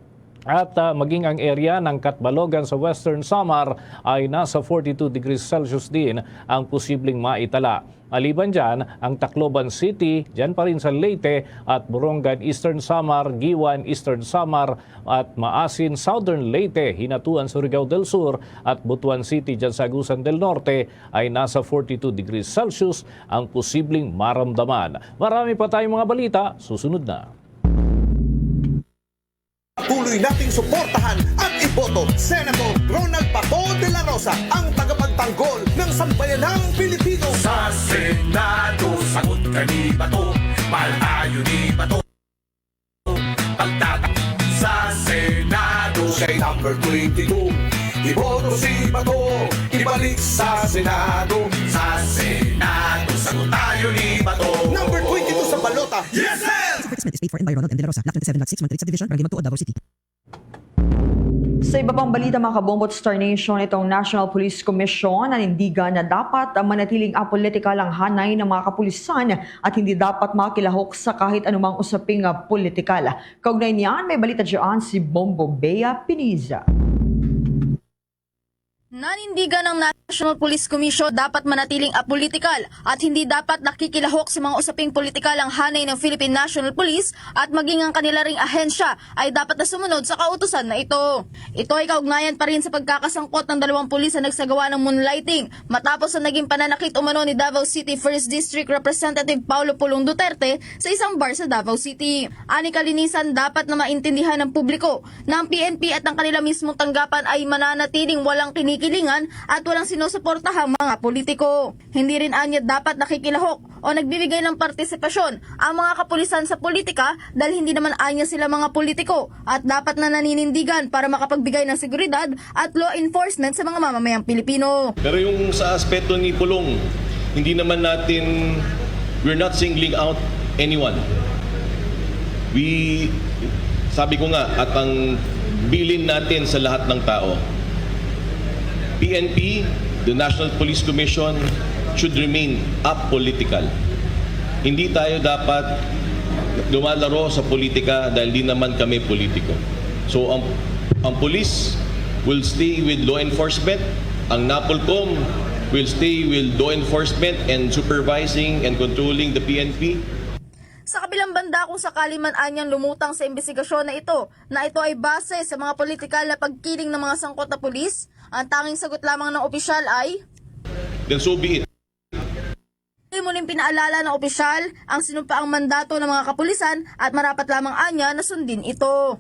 At maging ang area ng Catbalogan sa Western Samar ay nasa 42 degrees Celsius din ang posibleng maitala. Maliban dyan, ang Tacloban City, dyan pa rin sa Leyte at Borongan, Eastern Samar, Giwan, Eastern Samar at Maasin, Southern Leyte, Hinatuan, Surigao del Sur at Butuan City, dyan sa Agusan del Norte ay nasa 42 degrees Celsius ang posibleng maramdaman. Marami pa tayong mga balita, susunod na. Tuloy nating suportahan at iboto Senator Ronald Bato de la Rosa, ang tagapagtanggol ng sambayanang Pilipino. Sa Senado, sagot ka ni Bato, mahal tayo ni Bato. Pagtatak sa Senado, siya'y number 22. Iboto si Bato, ibalik sa Senado. Sa Senado, sagot tayo ni Bato. Number 22 sa balota. Yes, sir! Sa iba pang balita mga kabombo at Star Nation, itong National Police Commission nanindigan na dapat manatiling apolitikal ang hanay ng mga kapulisan at hindi dapat makilahok sa kahit anumang usaping politikal. Kaugnay niyan, may balita dyan si Bombo Bea Piniza. Nanindigan ng National Police Commission dapat manatiling apolitikal at hindi dapat nakikilahok sa mga usaping politikal ang hanay ng Philippine National Police at maging ang kanila ring ahensya ay dapat na sumunod sa kautusan na ito. Ito ay kaugnayan pa rin sa pagkakasangkot ng dalawang pulis na nagsagawa ng moonlighting matapos na naging pananakit umano ni Davao City 1st District Representative Paulo Pulong Duterte sa isang bar sa Davao City. Ani kalinisan, dapat na maintindihan ng publiko na ang PNP at ang kanila mismong tanggapan ay mananatiling walang kinikilingan at walang sinusuportahang mga politiko. Hindi rin anya dapat nakikilahok o nagbibigay ng partisipasyon ang mga kapulisan sa politika dahil hindi naman anya sila mga politiko at dapat na naninindigan para makapagbigay ng seguridad at law enforcement sa mga mamamayang Pilipino. Pero yung sa aspeto ni Pulong, hindi naman natin, we're not singling out anyone. Sabi ko nga, at ang bilin natin sa lahat ng tao, PNP, the National Police Commission, should remain apolitical. Hindi tayo dapat lumalaro sa politika dahil di naman kami politiko. So ang police will stay with law enforcement, ang NAPOLCOM will stay with law enforcement and supervising and controlling the PNP. Sa kabilang banda, kung sakali man anyang lumutang sa investigasyon na ito ay base sa mga politikal na pagkiling ng mga sangkot na pulis, ang tanging sagot lamang ng opisyal ay then so be it. Muling pinaalala ng opisyal ang sinumpaang mandato ng mga kapulisan at marapat lamang anya na sundin ito.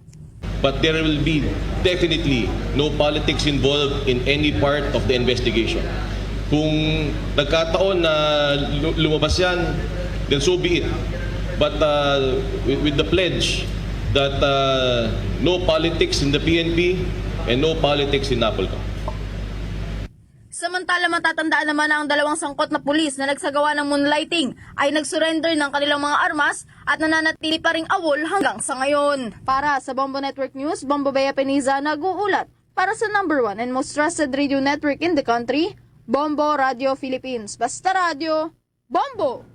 But there will be definitely no politics involved in any part of the investigation. Kung nagkataon na lumabas yan, then so be it. But with the pledge that no politics in the PNP and no politics in NAPOLCOM. Samantala, matatandaan naman na ang dalawang sangkot na pulis na nagsagawa ng moonlighting ay nagsurrender ng kanilang mga armas at nananatili pa ring awol hanggang sa ngayon. Para sa Bombo Network News, Bombo Bea Peniza nag-uulat para sa #1 and most trusted radio network in the country, Bombo Radio Philippines. Basta Radio, Bombo!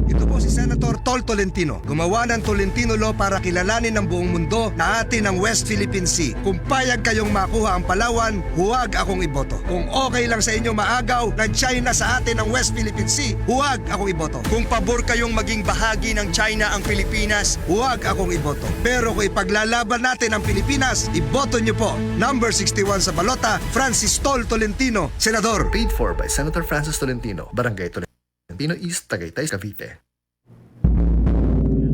Ito po si Senator Tol Tolentino. Gumawa ng Tolentino Law para kilalanin ng buong mundo na atin ang West Philippine Sea. Kung payag kayong makuha ang Palawan, huwag akong iboto. Kung okay lang sa inyo maagaw ng China sa atin ang West Philippine Sea, huwag akong iboto. Kung pabor kayong maging bahagi ng China ang Pilipinas, huwag akong iboto. Pero kung ipaglalaban natin ang Pilipinas, iboto niyo po. Number 61 sa balota, Francis Tol Tolentino, Senador. Paid for by Senator Francis Tolentino, Barangay Tolentino East, Tagaytay, Cavite.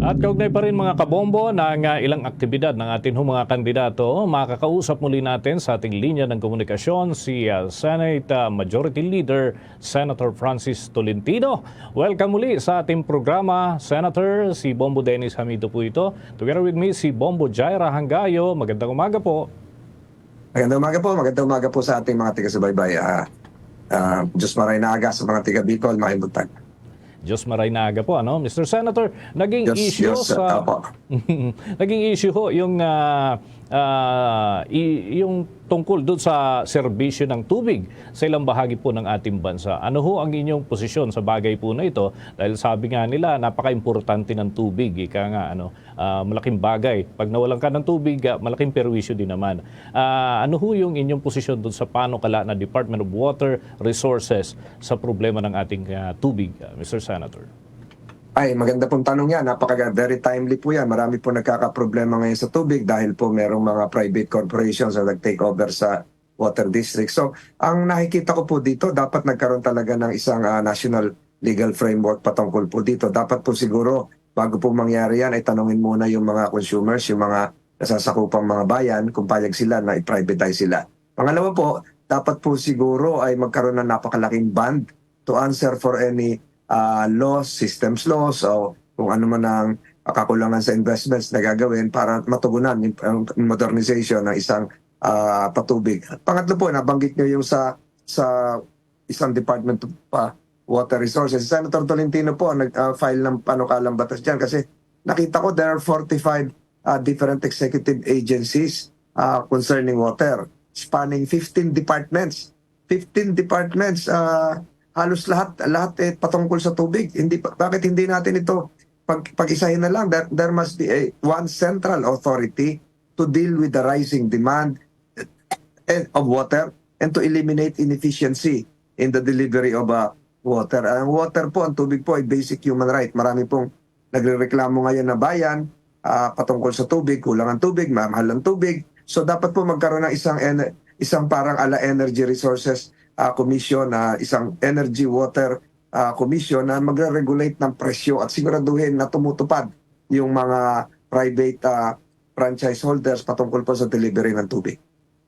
At kaugnay pa rin mga kabombo ng ilang aktibidad ng ating mga kandidato, makakausap muli natin sa ating linya ng komunikasyon si Senate Majority Leader Senator Francis Tolentino. Welcome muli sa ating programa, Senator. Si Bombo Dennis Hamido po ito. Together with me, si Bombo Jaira Hangayo. Magandang umaga po. Magandang umaga po sa ating mga taga-subaybay. Diyos maray na aga sa mga taga-Bicol, makibuntag. Diyos maray na aga po, ano? Mr. Senator, naging issue ho yung tungkol doon sa serbisyo ng tubig sa ilang bahagi po ng ating bansa. Ano ho ang inyong posisyon sa bagay po na ito? Dahil sabi nga nila, napaka-importante ng tubig. Ika nga, malaking bagay. Pag nawalan ka ng tubig, malaking perwisyo din naman. Ano ho yung inyong posisyon doon sa panukala na Department of Water Resources sa problema ng ating tubig, Mr. Senator? Ay, maganda pong tanong yan. Very timely po yan. Marami po nagkakaproblema ngayon sa tubig dahil po merong mga private corporations na nag-take over sa water district. So, ang nakikita ko po dito, dapat nagkaroon talaga ng isang national legal framework patungkol po dito. Dapat po siguro, bago po mangyari yan, ay tanungin muna yung mga consumers, yung mga nasasakupang mga bayan, kung payag sila na i-privatize sila. Pangalawa po, dapat po siguro ay magkaroon ng napakalaking band to answer for any laws, systems laws, o kung ano man ang kakulangan sa investments na gagawin para matugunan yung modernization ng isang patubig. Pangatlo po, nabanggit nyo yung sa isang Department of Water Resources. Senator Tolentino po nag-file ng panukalang batas dyan kasi nakita ko there are 45 different executive agencies concerning water, spanning 15 departments. 15 departments, halos lahat patungkol sa tubig. Bakit hindi natin ito pag-isahin na lang? There must be one central authority to deal with the rising demand of water and to eliminate inefficiency in the delivery of water. Ang water po, ang tubig po ay basic human right. Marami pong nagrereklamo ngayon na bayan patungkol sa tubig, kulang ang tubig, mahal ang tubig. So dapat po magkaroon ng isang parang ala energy resources commission, isang energy water commission na magre-regulate ng presyo at siguraduhin na tumutupad yung mga private franchise holders patungkol po sa delivery ng tubig.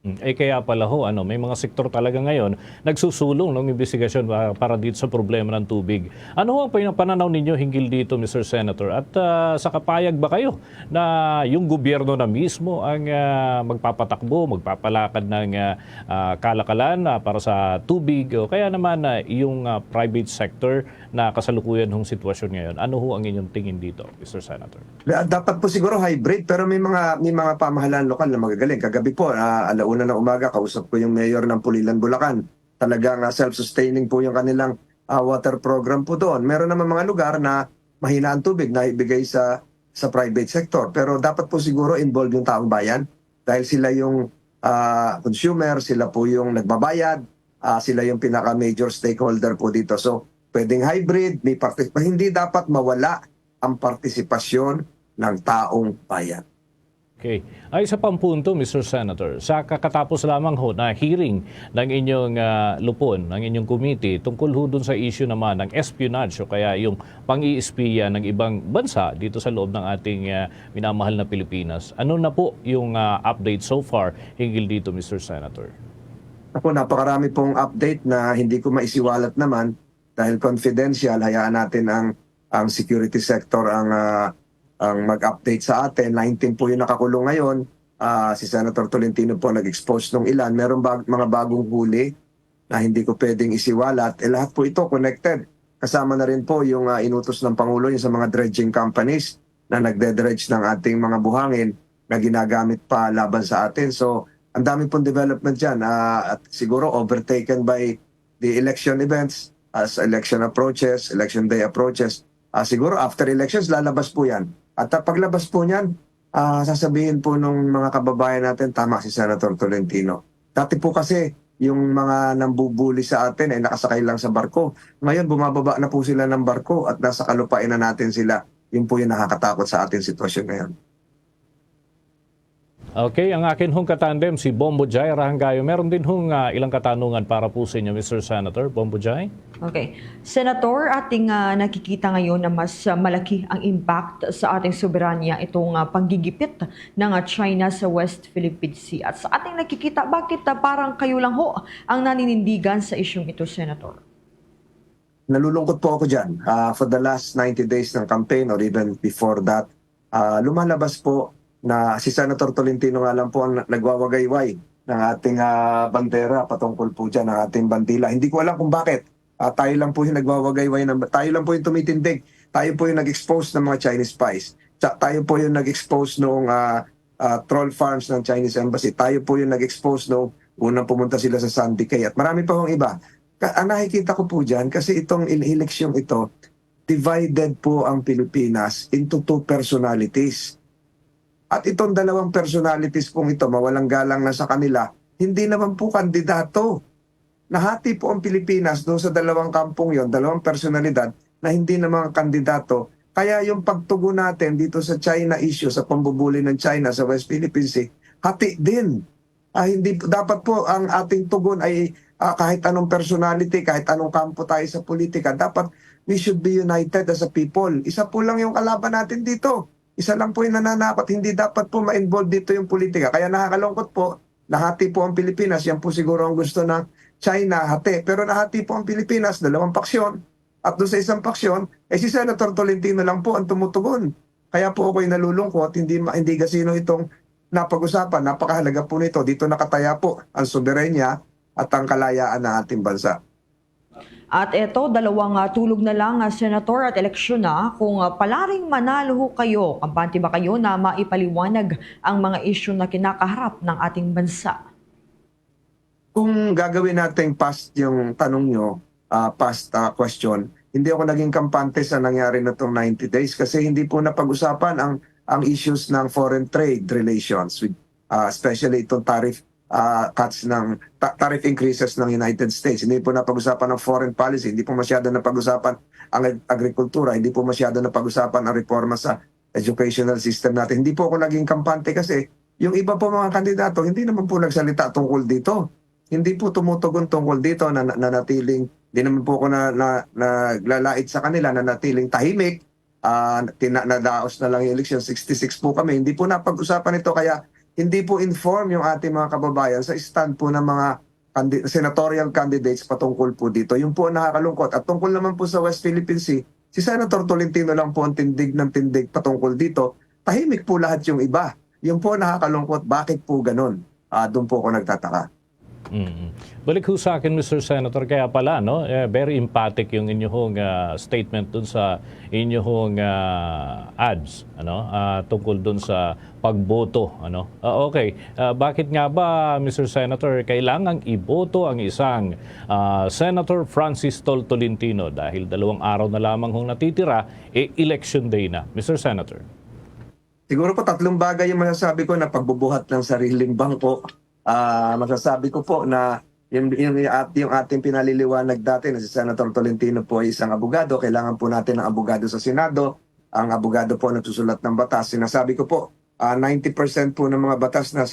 Kaya pala ho, may mga sektor talaga ngayon nagsusulong ng investigasyon para dito sa problema ng tubig. Ano ho ang pananaw ninyo hinggil dito, Mr. Senator? At sa kapayag ba kayo na yung gobyerno na mismo ang magpapatakbo, magpapalakad ng kalakalan para sa tubig o kaya naman yung private sector na kasalukuyan ng sitwasyon ngayon? Ano ho ang inyong tingin dito, Mr. Senator? Dapat po siguro hybrid pero may mga pamahalaan lokal na magagaling. Kagabi po, alauna ng umaga, kausap ko yung mayor ng Pulilan, Bulacan. Talagang self-sustaining po yung kanilang water program po doon. Meron naman mga lugar na mahina ang tubig na ibigay sa private sector. Pero dapat po siguro involve yung taong bayan dahil sila yung consumer, sila po yung nagbabayad, sila yung pinaka-major stakeholder po dito. So, pwedeng hybrid, hindi dapat mawala ang partisipasyon ng taong bayan. Okay. Ay sa pampunto, Mr. Senator, sa kakatapos lamang ho na hearing ng inyong lupon, ng inyong committee, tungkol ho dun sa issue naman ng espionage o kaya yung pang-iispiya ng ibang bansa dito sa loob ng ating minamahal na Pilipinas. Ano na po yung update so far hinggil dito, Mr. Senator? Ako, napakarami pong update na hindi ko maisiwalat naman dahil confidential. Hayaan natin ang security sector ang mag-update sa atin. 19 po yung nakakulong ngayon. Si Senator Tolentino po nag-expose nung ilan. Meron mga bagong huli na hindi ko pwedeng isiwalat. Lahat po ito connected. Kasama na rin po yung inutos ng Pangulo yung sa mga dredging companies na nagde-dredge ng ating mga buhangin na ginagamit pa laban sa atin. So, ang dami pong development dyan. At siguro overtaken by the election events as election approaches, election day approaches. siguro after elections, lalabas po yan. At paglabas po niyan, sasabihin po nung mga kababayan natin, tama si Senator Tolentino. Dati po kasi, yung mga nambubuli sa atin ay nakasakay lang sa barko. Ngayon, bumababa na po sila ng barko at nasa kalupain na natin sila. Yun po yung nakakatakot sa ating sitwasyon ngayon. Okay, ang akin hong katandem, si Bombo Jai Rahanggayo. Meron din hong ilang katanungan para po sa inyo, Mr. Senator. Bombo Jai? Okay. Senator, ating nakikita ngayon na mas malaki ang impact sa ating soberanya itong panggigipit ng China sa West Philippine Sea. At sa ating nakikita, bakit parang kayo lang ho ang naninindigan sa isyong ito, Senator? Nalulungkot po ako dyan. For the last 90 days ng campaign or even before that, lumalabas po na si Senator Tolentino nga lang po ang nagwawagayway ng ating bandera patungkol po dyan ng ating bandila. Hindi ko alam kung bakit. Tayo lang po yung nagwawagayway, tayo lang po yung tumitindig. Tayo po yung nag-expose ng mga Chinese spies. Tayo po yung nag-expose noong troll farms ng Chinese Embassy. Tayo po yung nag-expose noong unang pumunta sila sa Sandy Cay. At marami pa hong iba. Ang nakikita ko po dyan, kasi itong eleksyon ito, divided po ang Pilipinas into two personalities. At itong dalawang personalities pong ito, mawalang galang na sa kanila, hindi naman po kandidato. Nahati po ang Pilipinas doon sa dalawang kampong yon, dalawang personalidad na hindi naman kandidato. Kaya yung pagtugon natin dito sa China issue, sa pambubuli ng China sa West Philippine Sea, hati din. Hindi dapat po ang ating tugon ay kahit anong personality, kahit anong kampo tayo sa politika, dapat we should be united as a people. Isa po lang yung kalaban natin dito. Isa lang po yung nananakot, hindi dapat po ma-involve dito yung politika. Kaya nakakalungkot po, nahati po ang Pilipinas. Yan po siguro ang gusto ng China, hati. Pero nahati po ang Pilipinas, dalawang paksyon. At doon sa isang paksyon, si Senator Tolentino lang po ang tumutugon. Kaya po ako'y nalulungkot, hindi kasino itong napag-usapan. Napakahalaga po nito. Dito nakataya po ang soberenya at ang kalayaan ng ating bansa. At ito, dalawang tulog na lang, Senator, at eleksyon na. Kung palaring manalo ho kayo, kampante ba kayo na maipaliwanag ang mga isyu na kinakaharap ng ating bansa? Kung gagawin natin past yung tanong nyo, past question, hindi ako naging kampante sa nangyari na itong 90 days kasi hindi po napag-usapan ang issues ng foreign trade relations, with, especially itong tariff cuts ng tariff increases ng United States. Hindi po napag-usapan ng foreign policy, hindi po masyado napag-usapan ang agrikultura, hindi po masyado napag-usapan ang reforma sa educational system natin. Hindi po ako naging kampante kasi yung iba po mga kandidato hindi naman po nagsalita tungkol dito. Hindi po tumutugon tungkol dito na natiling, hindi naman po ako naglalait sa kanila na natiling tahimik, nadaos na lang yung election, 66 po kami. Hindi po napag-usapan ito kaya hindi po inform yung ating mga kababayan sa stand po ng mga senatorial candidates patungkol po dito. Yung po nakakalungkot. At tungkol naman po sa West Philippine Sea, si Senator Tolentino lang po ang tindig ng tindig patungkol dito. Tahimik po lahat yung iba. Yung po nakakalungkot, bakit po ganun? Doon po ako nagtataka. Balik ho sa akin, Mr. Senator, kaya pala, no? Very emphatic yung inyong statement dun sa inyong ads, ano? Tungkol dun sa pagboto, ano? Okay, bakit nga ba, Mr. Senator, kailangang iboto ang isang Senator Francis Tolentino dahil 2 araw na lamang hong natitira, election day na, Mr. Senator? Siguro po 3 bagay yung masasabi ko na pagbubuhat ng sariling bangko. Masasabi ko po na yung ating pinaliliwanag dati na si Senator Tolentino po ay isang abogado. Kailangan po natin ng abogado sa Senado. Ang abogado po nagsusulat ng batas. Sinasabi ko po, 90% po ng mga batas na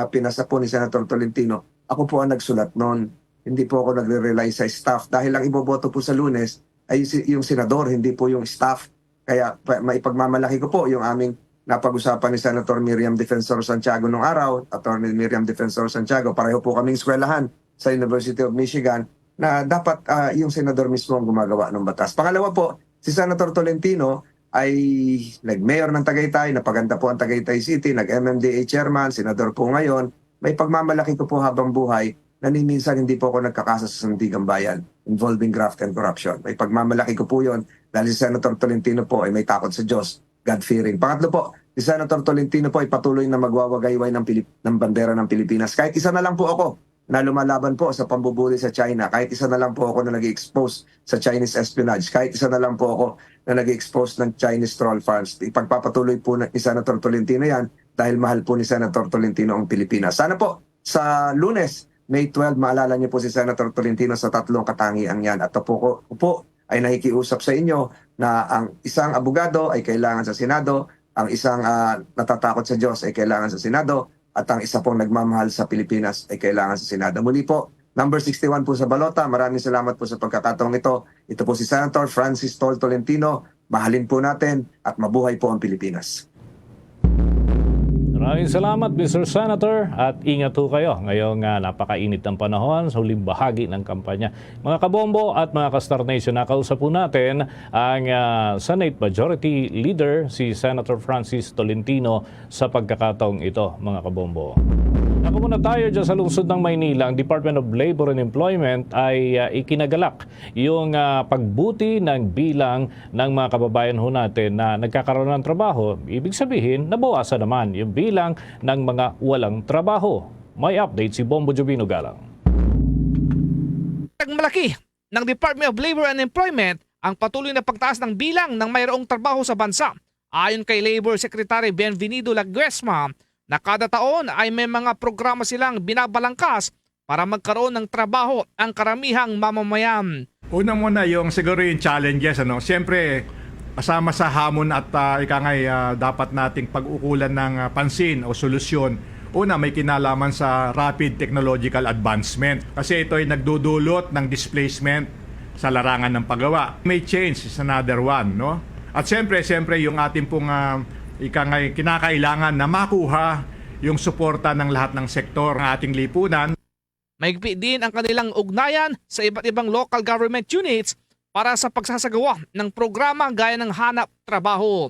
pinasa po ni Senator Tolentino, ako po ang nagsulat noon. Hindi po ako nagre-rely sa staff. Dahil ang iboboto po sa Lunes ay yung senador, hindi po yung staff. Kaya maipagmamalaki ko po yung aming napag-usapan ni Senator Miriam Defensor Santiago nung araw, Attorney Miriam Defensor Santiago, pareho po kaming eskwelahan sa University of Michigan na dapat yung senador mismo ang gumagawa ng batas. Pangalawa po, si Senator Tolentino ay nag-mayor ng Tagaytay, napaganda po ang Tagaytay City, nag-MMDA chairman, senador po ngayon. May pagmamalaki ko po habang buhay na minsan hindi po ako nagkakasa sa Sandigang Bayan involving graft and corruption. May pagmamalaki ko po yon dahil si Senator Tolentino po ay may takot sa Diyos, God-fearing. Pangatlo po, si Senator Tolentino po ay patuloy na magwawagayway ng bandera ng Pilipinas. Kahit isa na lang po ako na lumalaban po sa pambubuli sa China. Kahit isa na lang po ako na nag-expose sa Chinese espionage. Kahit isa na lang po ako na nag-expose ng Chinese troll farms. Ipagpapatuloy po ni Senator Tolentino yan dahil mahal po ni Senator Tolentino ang Pilipinas. Sana po sa Lunes, May 12, maalala niyo po si Senator Tolentino sa 3 katangian yan. At po ay nakikiusap sa inyo na ang isang abogado ay kailangan sa Senado, ang isang natatakot sa Diyos ay kailangan sa Senado, at ang isa pong nagmamahal sa Pilipinas ay kailangan sa Senado. Muli po, number 61 po sa balota. Maraming salamat po sa pagkakataong ito. Ito po si Senator Francis Tol Tolentino. Mahalin po natin at mabuhay po ang Pilipinas. Maraming salamat, Mr. Senator, at ingat po kayo ngayong napakainit ng panahon sa huling bahagi ng kampanya. Mga kabombo at mga ka-Star Nation, nakausap po natin ang Senate Majority Leader, si Senator Francis Tolentino, sa pagkakataong ito, mga kabombo. Ako muna tayo dyan sa lungsod ng Maynila. Ang Department of Labor and Employment ay ikinagalak yung pagbuti ng bilang ng mga kababayan ho natin na nagkakaroon ng trabaho. Ibig sabihin, nabawasan naman yung bilang ng mga walang trabaho. May update si Bombo Jovino Galang. Malaki ng Department of Labor and Employment ang patuloy na pagtaas ng bilang ng mayroong trabaho sa bansa. Ayon kay Labor Secretary Benvenido Laguesma, na kada taon ay may mga programa silang binabalangkas para magkaroon ng trabaho ang karamihang mamamayan. Una muna siguro yung challenges. Siyempre, kasama sa hamon at dapat nating pag-ukulan ng pansin o solusyon. Una, may kinalaman sa rapid technological advancement. Kasi ito ay nagdudulot ng displacement sa larangan ng paggawa. May change is another one. No? At siyempre yung ating pong kinakailangan na makuha yung suporta ng lahat ng sektor ng ating lipunan. Mahigpit din ang kanilang ugnayan sa iba't ibang local government units para sa pagsasagawa ng programa gaya ng hanap trabaho.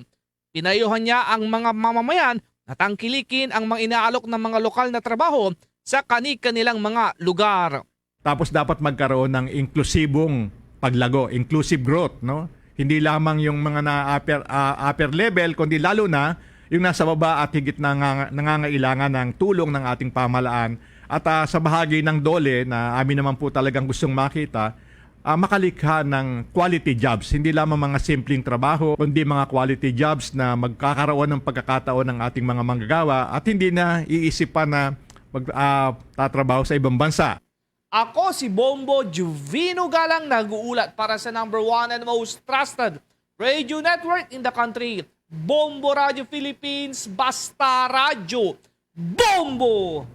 Pinayuhan niya ang mga mamamayan na tangkilikin ang mga inaalok ng mga lokal na trabaho sa kanilang mga lugar. Tapos dapat magkaroon ng inklusibong paglago, inclusive growth, no? Hindi lamang yung mga upper level, kundi lalo na yung nasa baba at higit nangangailangan ng tulong ng ating pamahalaan. At sa bahagi ng DOLE na amin naman po talagang gustong makita, makalikha ng quality jobs. Hindi lamang mga simpleng trabaho, kundi mga quality jobs na magkakaroon ng pagkakataon ng ating mga manggagawa at hindi na iisipan na magtatrabaho sa ibang bansa. Ako si Bombo Jovino Galang, nag-uulat para sa number 1 and most trusted radio network in the country, Bombo Radio Philippines, Basta Radio, Bombo!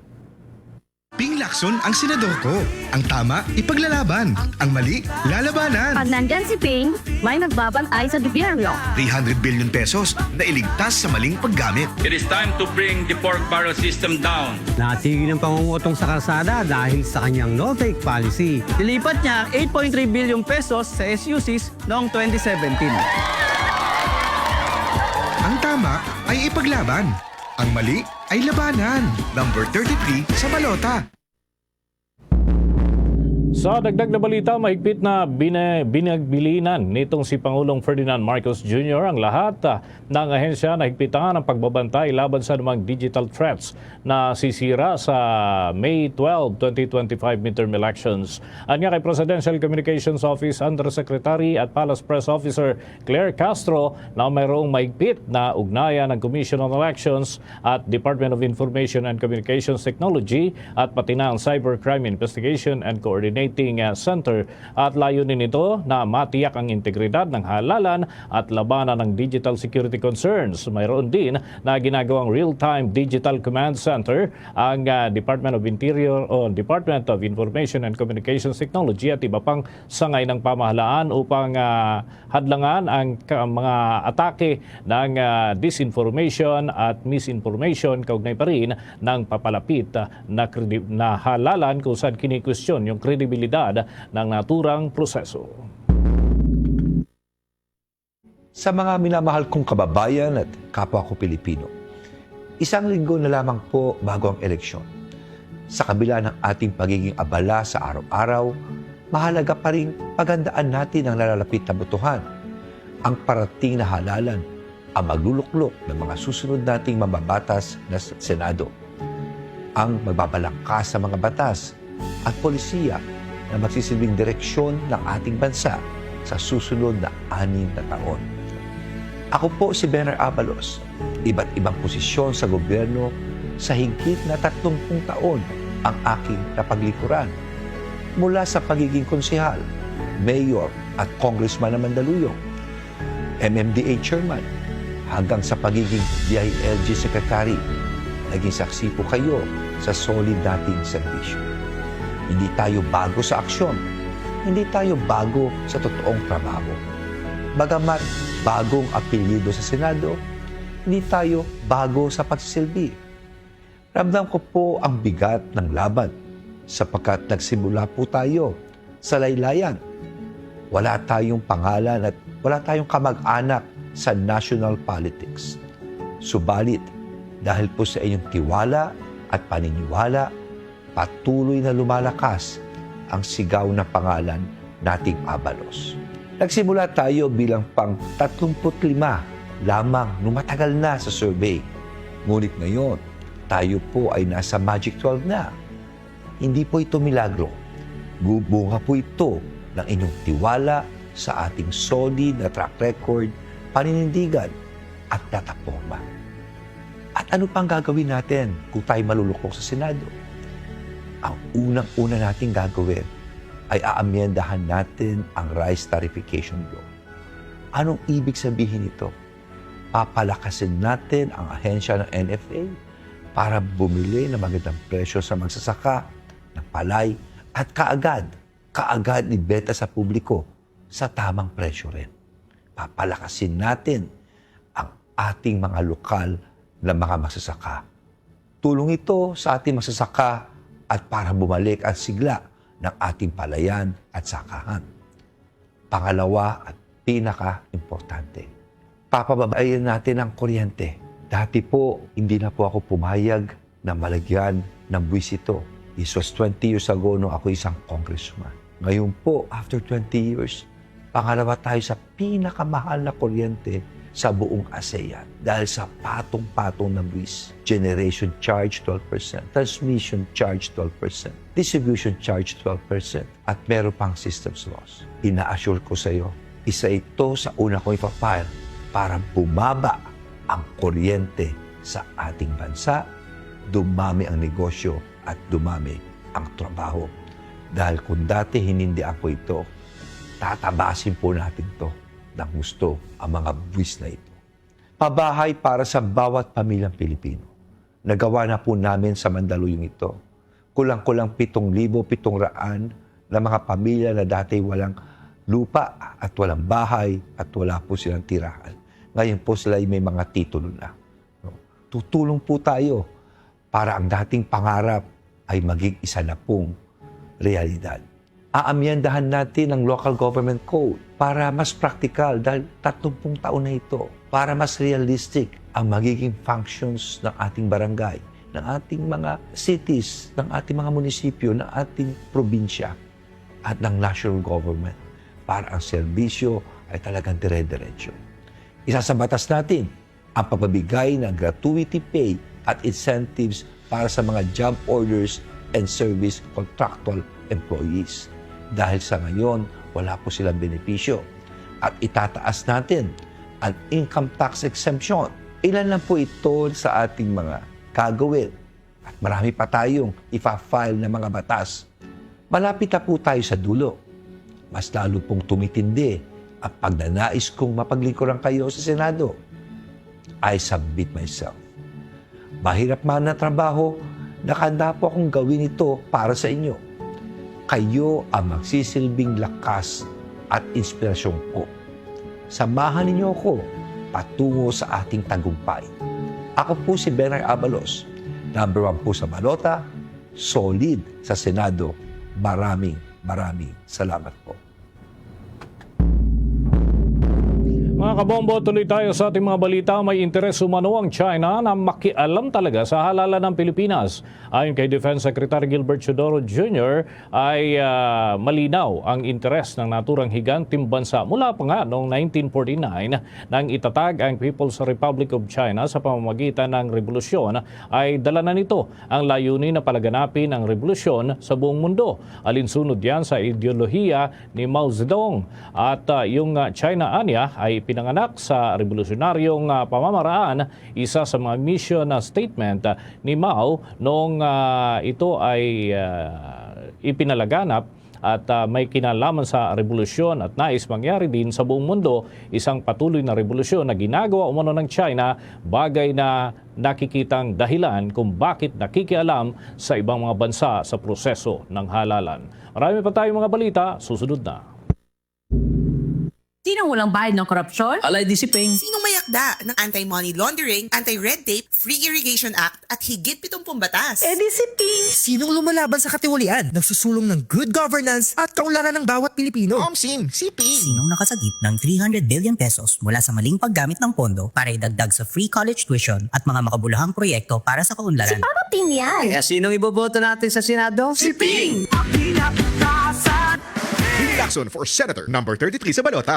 Ping Lacson ang senador ko. Ang tama, ipaglalaban. Ang mali, lalabanan. Pag nandyan si Ping, may nagbabantay sa gobyerno. 300 billion pesos na iligtas sa maling paggamit. It is time to bring the pork barrel system down. Natigil ng pangungutong sa kalsada dahil sa kanyang no-take policy. Dilipat niya 8.3 billion pesos sa SUCs noong 2017. Ang tama ay ipaglaban. Ang mali ay labanan. Number 33 sa balota. Sa dagdag na balita, mahigpit na binagbilinan nitong si Pangulong Ferdinand Marcos Jr. ang lahat ng ahensya na higpitan ang pagbabantay laban sa anumang digital threats na sisira sa May 12, 2025 midterm elections. Anya kay Presidential Communications Office Undersecretary at Palace Press Officer Claire Castro na mayroong mahigpit na ugnayan ng Commission on Elections at Department of Information and Communications Technology at pati na ang Cybercrime Investigation and Coordination Center at layunin nito na matiyak ang integridad ng halalan at labanan ng digital security concerns. Mayroon din na ginagawang real-time digital command center ang Department of Interior o Department of Information and Communications Technology at iba pang sangay ng pamahalaan upang hadlangan ang mga atake ng disinformation at misinformation kaugnay pa rin ng papalapit na halalan kung saan kinikwestiyon yung credibility ng naturang proseso. Sa mga minamahal kong kababayan at kapwa ko Pilipino, isang linggo na lamang po bago ang eleksyon. Sa kabila ng ating pagiging abala sa araw-araw, mahalaga pa rin paghandaan natin ang nalalapit na botohan, ang parating na halalan, ang magluluklok ng mga susunod nating mababatas na Senado, ang magbabalangkas sa mga batas at polisiya na magsisilbing direksyon ng ating bansa sa susunod na 6 na taon. Ako po si Benar Abalos, iba't ibang posisyon sa gobyerno sa higit na 30 taon ang aking napaglikuran. Mula sa pagiging konsehal, mayor at congressman ng Mandaluyong, MMDA chairman, hanggang sa pagiging DILG secretary, naging saksi po kayo sa solid dating serbisyo. Hindi tayo bago sa aksyon, hindi tayo bago sa totoong trabaho. Bagamat bagong apelyido sa Senado, hindi tayo bago sa pagsisilbi. Ramdam ko po ang bigat ng laban sapagkat nagsimula po tayo sa laylayan. Wala tayong pangalan at wala tayong kamag-anak sa national politics. Subalit, dahil po sa inyong tiwala at paniniwala, patuloy na lumalakas ang sigaw na pangalan nating Abalos. Nagsimula tayo bilang pang 35 lamang nung matagal na sa survey. Ngunit ngayon, tayo po ay nasa Magic 12 na. Hindi po ito milagro. Bunga po ito ng inyong tiwala sa ating solid na track record, paninindigan at plataforma. At ano pang gagawin natin kung tayo malulukok sa Senado? Ang unang-una nating gagawin ay aamyendahan natin ang Rice Tarification Law. Anong ibig sabihin nito? Papalakasin natin ang ahensya ng NFA para bumili ng magandang presyo sa magsasaka ng palay at kaagad ibenta sa publiko sa tamang presyo rin. Papalakasin natin ang ating mga lokal na mga magsasaka. Tulong ito sa ating magsasaka at para bumalik ang sigla ng ating palayan at sakahan. Pangalawa at pinaka-importante, papababayan natin ang kuryente. Dati po, hindi na po ako pumayag na malagyan ng buwis ito. This was 20 years ago nung ako isang congressman. Ngayon po, after 20 years, pangalawa tayo sa pinakamahal na kuryente sa buong ASEAN dahil sa patong-patong na buwis. Generation charge 12%, transmission charge 12%, distribution charge 12%, at meron pang systems loss. Ina-assure ko sa iyo, isa ito sa una kong ipapile para bumaba ang kuryente sa ating bansa, dumami ang negosyo at dumami ang trabaho. Dahil kung dati hinindihan ko ito, tatabasin po natin to ng gusto ang mga buwis na ito. Pabahay para sa bawat pamilyang Pilipino. Nagawa na po namin sa Mandaluyong ito. Kulang-kulang 7,700 na mga pamilya na dati walang lupa at walang bahay at wala po silang tirahan. Ngayon po sila may mga titulo na. Tutulong po tayo para ang dating pangarap ay maging isa na pong realidad. Aamyendahan natin ang Local Government Code para mas practical dahil 30 taon na ito. Para mas realistic ang magiging functions ng ating barangay, ng ating mga cities, ng ating mga munisipyo, ng ating probinsya at ng national government para ang serbisyo ay talagang dire-diretso. Isa sa batas natin ang pagpabigay ng gratuity pay at incentives para sa mga job orders and service contractual employees. Dahil sa ngayon, wala po silang benepisyo. At itataas natin ang income tax exemption. Ilan lang po ito sa ating mga gagawin. At marami pa tayong ipa-file na mga batas. Malapit na po tayo sa dulo. Mas lalo pong tumitindi ang pagnanais kong mapaglingkuran kayo sa Senado. I submit myself. Mahirap man na trabaho, nakahanda po akong gawin ito para sa inyo. Kayo ang magsisilbing lakas at inspirasyon ko. Samahan ninyo ako patungo sa ating tagumpay. Ako po si Benar Abalos, number 1 po sa balota, solid sa Senado. Maraming salamat po. Mga Mga kabombo, tuloy tayo sa ating mga balita. May interes umano ang China na makialam talaga sa halalan ng Pilipinas. Ayon kay Defense Secretary Gilbert Chodoro Jr. ay malinaw ang interes ng naturang higanting bansa mula pa nga noong 1949 nang itatag ang People's Republic of China sa pamamagitan ng revolusyon ay dala na nito ang layunin na palaganapin ang revolusyon sa buong mundo. Alinsunod yan sa ideolohiya ni Mao Zedong at yung China Anya ay pinanganak sa revolusyonaryong pamamaraan, isa sa mga mission na statement ni Mao noong ito ay ipinalaganap at may kinalaman sa revolusyon at nais mangyari din sa buong mundo, isang patuloy na revolusyon na ginagawa umano ng China, bagay na nakikitang dahilan kung bakit nakikialam sa ibang mga bansa sa proseso ng halalan. Marami pa tayong mga balita, susunod na. Sinong walang bayad ng korupsyon? Alay disiping. Sinong mayakda ng Anti-Money Laundering, Anti-Red Tape, Free Irrigation Act at higit 70 batas? Disiping. Sinong lumalaban sa katiwalian, nagsusulong ng good governance at kaunlaran ng bawat Pilipino? OMSIM, Siping. Sinong nakasagip ng 300 billion pesos mula sa maling paggamit ng pondo para idagdag sa free college tuition at mga makabuluhang proyekto para sa kaunlaran? Si Papa Tim yan. Kaya sinong iboboto natin sa Senado? Siping! Bill Lacson for Senator number 33 sa balota.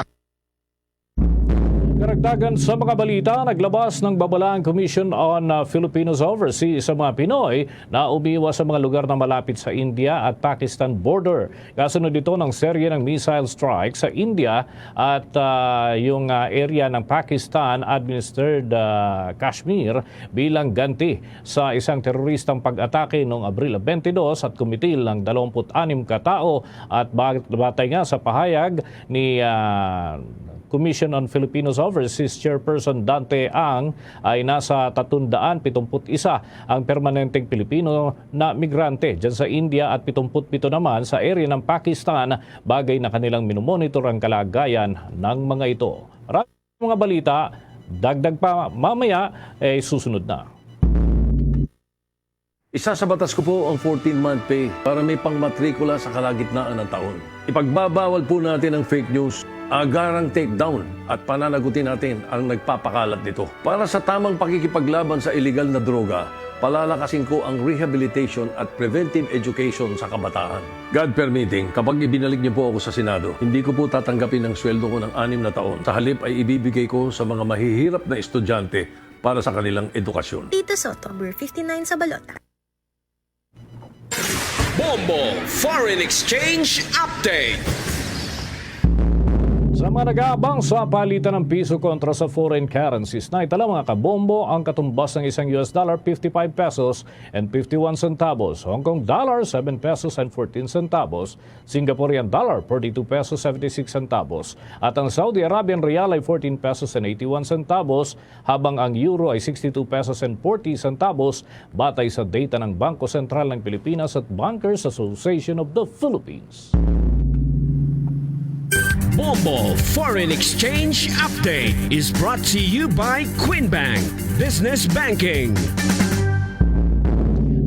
Karagdagan sa mga balita, naglabas ng babalaang Commission on Filipinos Overseas sa mga Pinoy na umiiwas sa mga lugar na malapit sa India at Pakistan border. Kasunod ito ng serye ng missile strike sa India at yung area ng Pakistan-administered Kashmir bilang ganti sa isang teroristang pag-atake noong Abril 22 at kumitil ng 26 katao at batay nga sa pahayag ni Commission on Filipinos Overseas Chairperson Dante Ang ay nasa 371 ang permanenteng Pilipino na migrante dyan sa India at 77 naman sa area ng Pakistan, bagay na kanilang minomonitor ang kalagayan ng mga ito. Maraming mga balita, dagdag pa mamaya, susunod na. Isa sa batas ko po ang 14-month pay para may pangmatrikula sa kalagitnaan ng taon. Ipagbabawal po natin ang fake news, agarang takedown at pananagutin natin ang nagpapakalat nito. Para sa tamang pakikipaglaban sa illegal na droga, palalakasin ko ang rehabilitation at preventive education sa kabataan. God permitting, kapag ibinalik niyo po ako sa Senado, hindi ko po tatanggapin ang sweldo ko ng 6 na taon. Sa halip ay ibibigay ko sa mga mahihirap na estudyante para sa kanilang edukasyon. Tito Soto, number 59 sa balota. Bombo Foreign Exchange Update. Sa mga nag-aabang sa palitan ng piso kontra sa foreign currencies, na itala mga kabombo ang katumbas ng isang US dollar 55 pesos and 51 centavos, Hong Kong dollar 7 pesos and 14 centavos, Singaporean dollar 42 pesos 76 centavos, at ang Saudi Arabian Riyal ay 14 pesos and 81 centavos, habang ang euro ay 62 pesos and 40 centavos, batay sa data ng Bangko Sentral ng Pilipinas at Bankers Association of the Philippines. Bombo Foreign Exchange Update is brought to you by Quinbank Business Banking.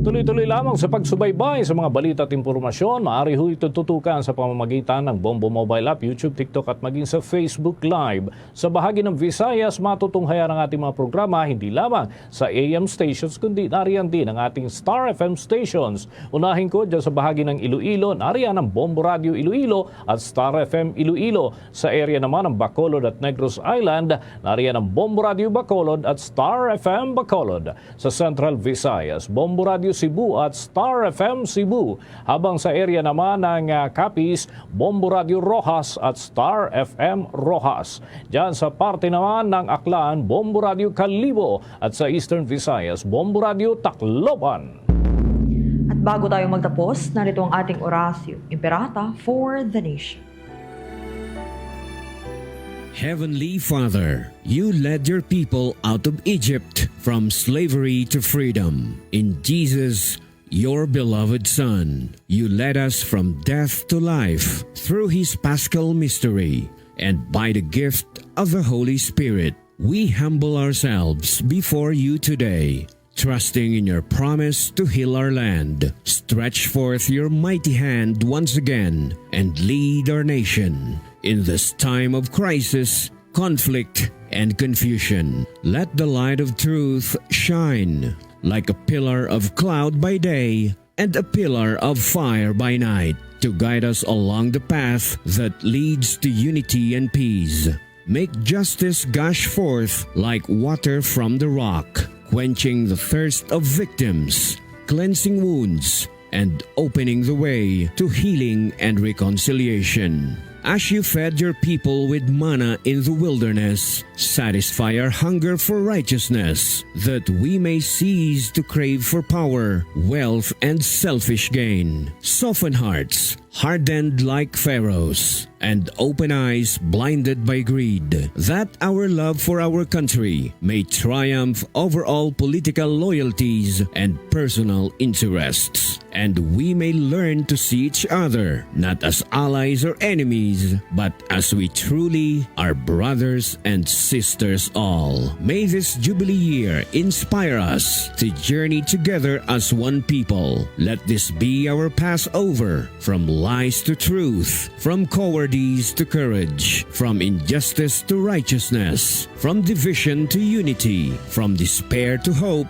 Tuloy-tuloy lamang sa pagsubaybay sa mga balita at impormasyon. Maaari ho ito tutukan sa pamamagitan ng Bombo Mobile App, YouTube, TikTok at maging sa Facebook Live. Sa bahagi ng Visayas, matutunghayan ang ating mga programa hindi lamang sa AM stations kundi nariyan din ang ating Star FM stations. Unahin ko dyan sa bahagi ng Iloilo, nariyan ang Bombo Radio Iloilo at Star FM Iloilo. Sa area naman ng Bacolod at Negros Island, nariyan ang Bombo Radio Bacolod at Star FM Bacolod. Sa Central Visayas, Bombo Radio Cebu at Star FM Cebu. Habang sa area naman ng Capiz, Bombo Radio Rojas at Star FM Rojas. Diyan sa parte naman ng Aklan, Bombo Radio Kalibo at sa Eastern Visayas, Bombo Radio Tacloban. At bago tayo magtapos, narito ang ating orasyo, Imperata for the Nation. Heavenly Father, you led your people out of Egypt from slavery to freedom. In Jesus, your beloved Son, you led us from death to life through his paschal mystery. And by the gift of the Holy Spirit, we humble ourselves before you today, trusting in your promise to heal our land. Stretch forth your mighty hand once again and lead our nation. In this time of crisis, conflict, and confusion. Let the light of truth shine like a pillar of cloud by day and a pillar of fire by night to guide us along the path that leads to unity and peace. Make justice gush forth like water from the rock, quenching the thirst of victims, cleansing wounds, and opening the way to healing and reconciliation. As you fed your people with manna in the wilderness, satisfy our hunger for righteousness, that we may cease to crave for power, wealth, and selfish gain. Soften hearts, hardened like Pharaoh's, and open eyes blinded by greed, that our love for our country may triumph over all political loyalties and personal interests, and we may learn to see each other not as allies or enemies, but as we truly are brothers and sisters all. May this Jubilee year inspire us to journey together as one people. Let this be our Passover from lies to truth, from cowardice to courage, from injustice to righteousness, from division to unity, from despair to hope,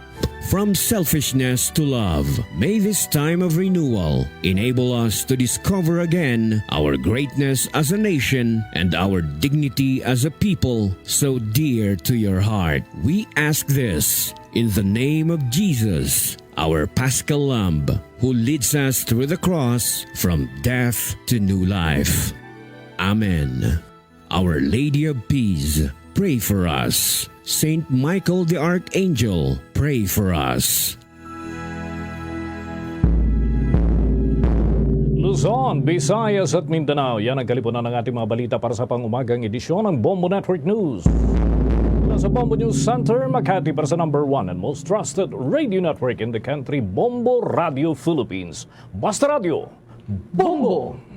from selfishness to love. May this time of renewal enable us to discover again our greatness as a nation and our dignity as a people so dear to your heart. We ask this in the name of Jesus, our Paschal Lamb, who leads us through the cross from death to new life. Amen. Our Lady of Peace, pray for us. Saint Michael the Archangel, pray for us. Luzon, Visayas at Mindanao. Yan ang kalipunan ng ating mga balita para sa pang-umagang edisyon ng Bombo Network News. Sa Bombo News Center, Makati para sa number 1 and most trusted radio network in the country, Bombo Radio Philippines. Basta Radio, Bombo!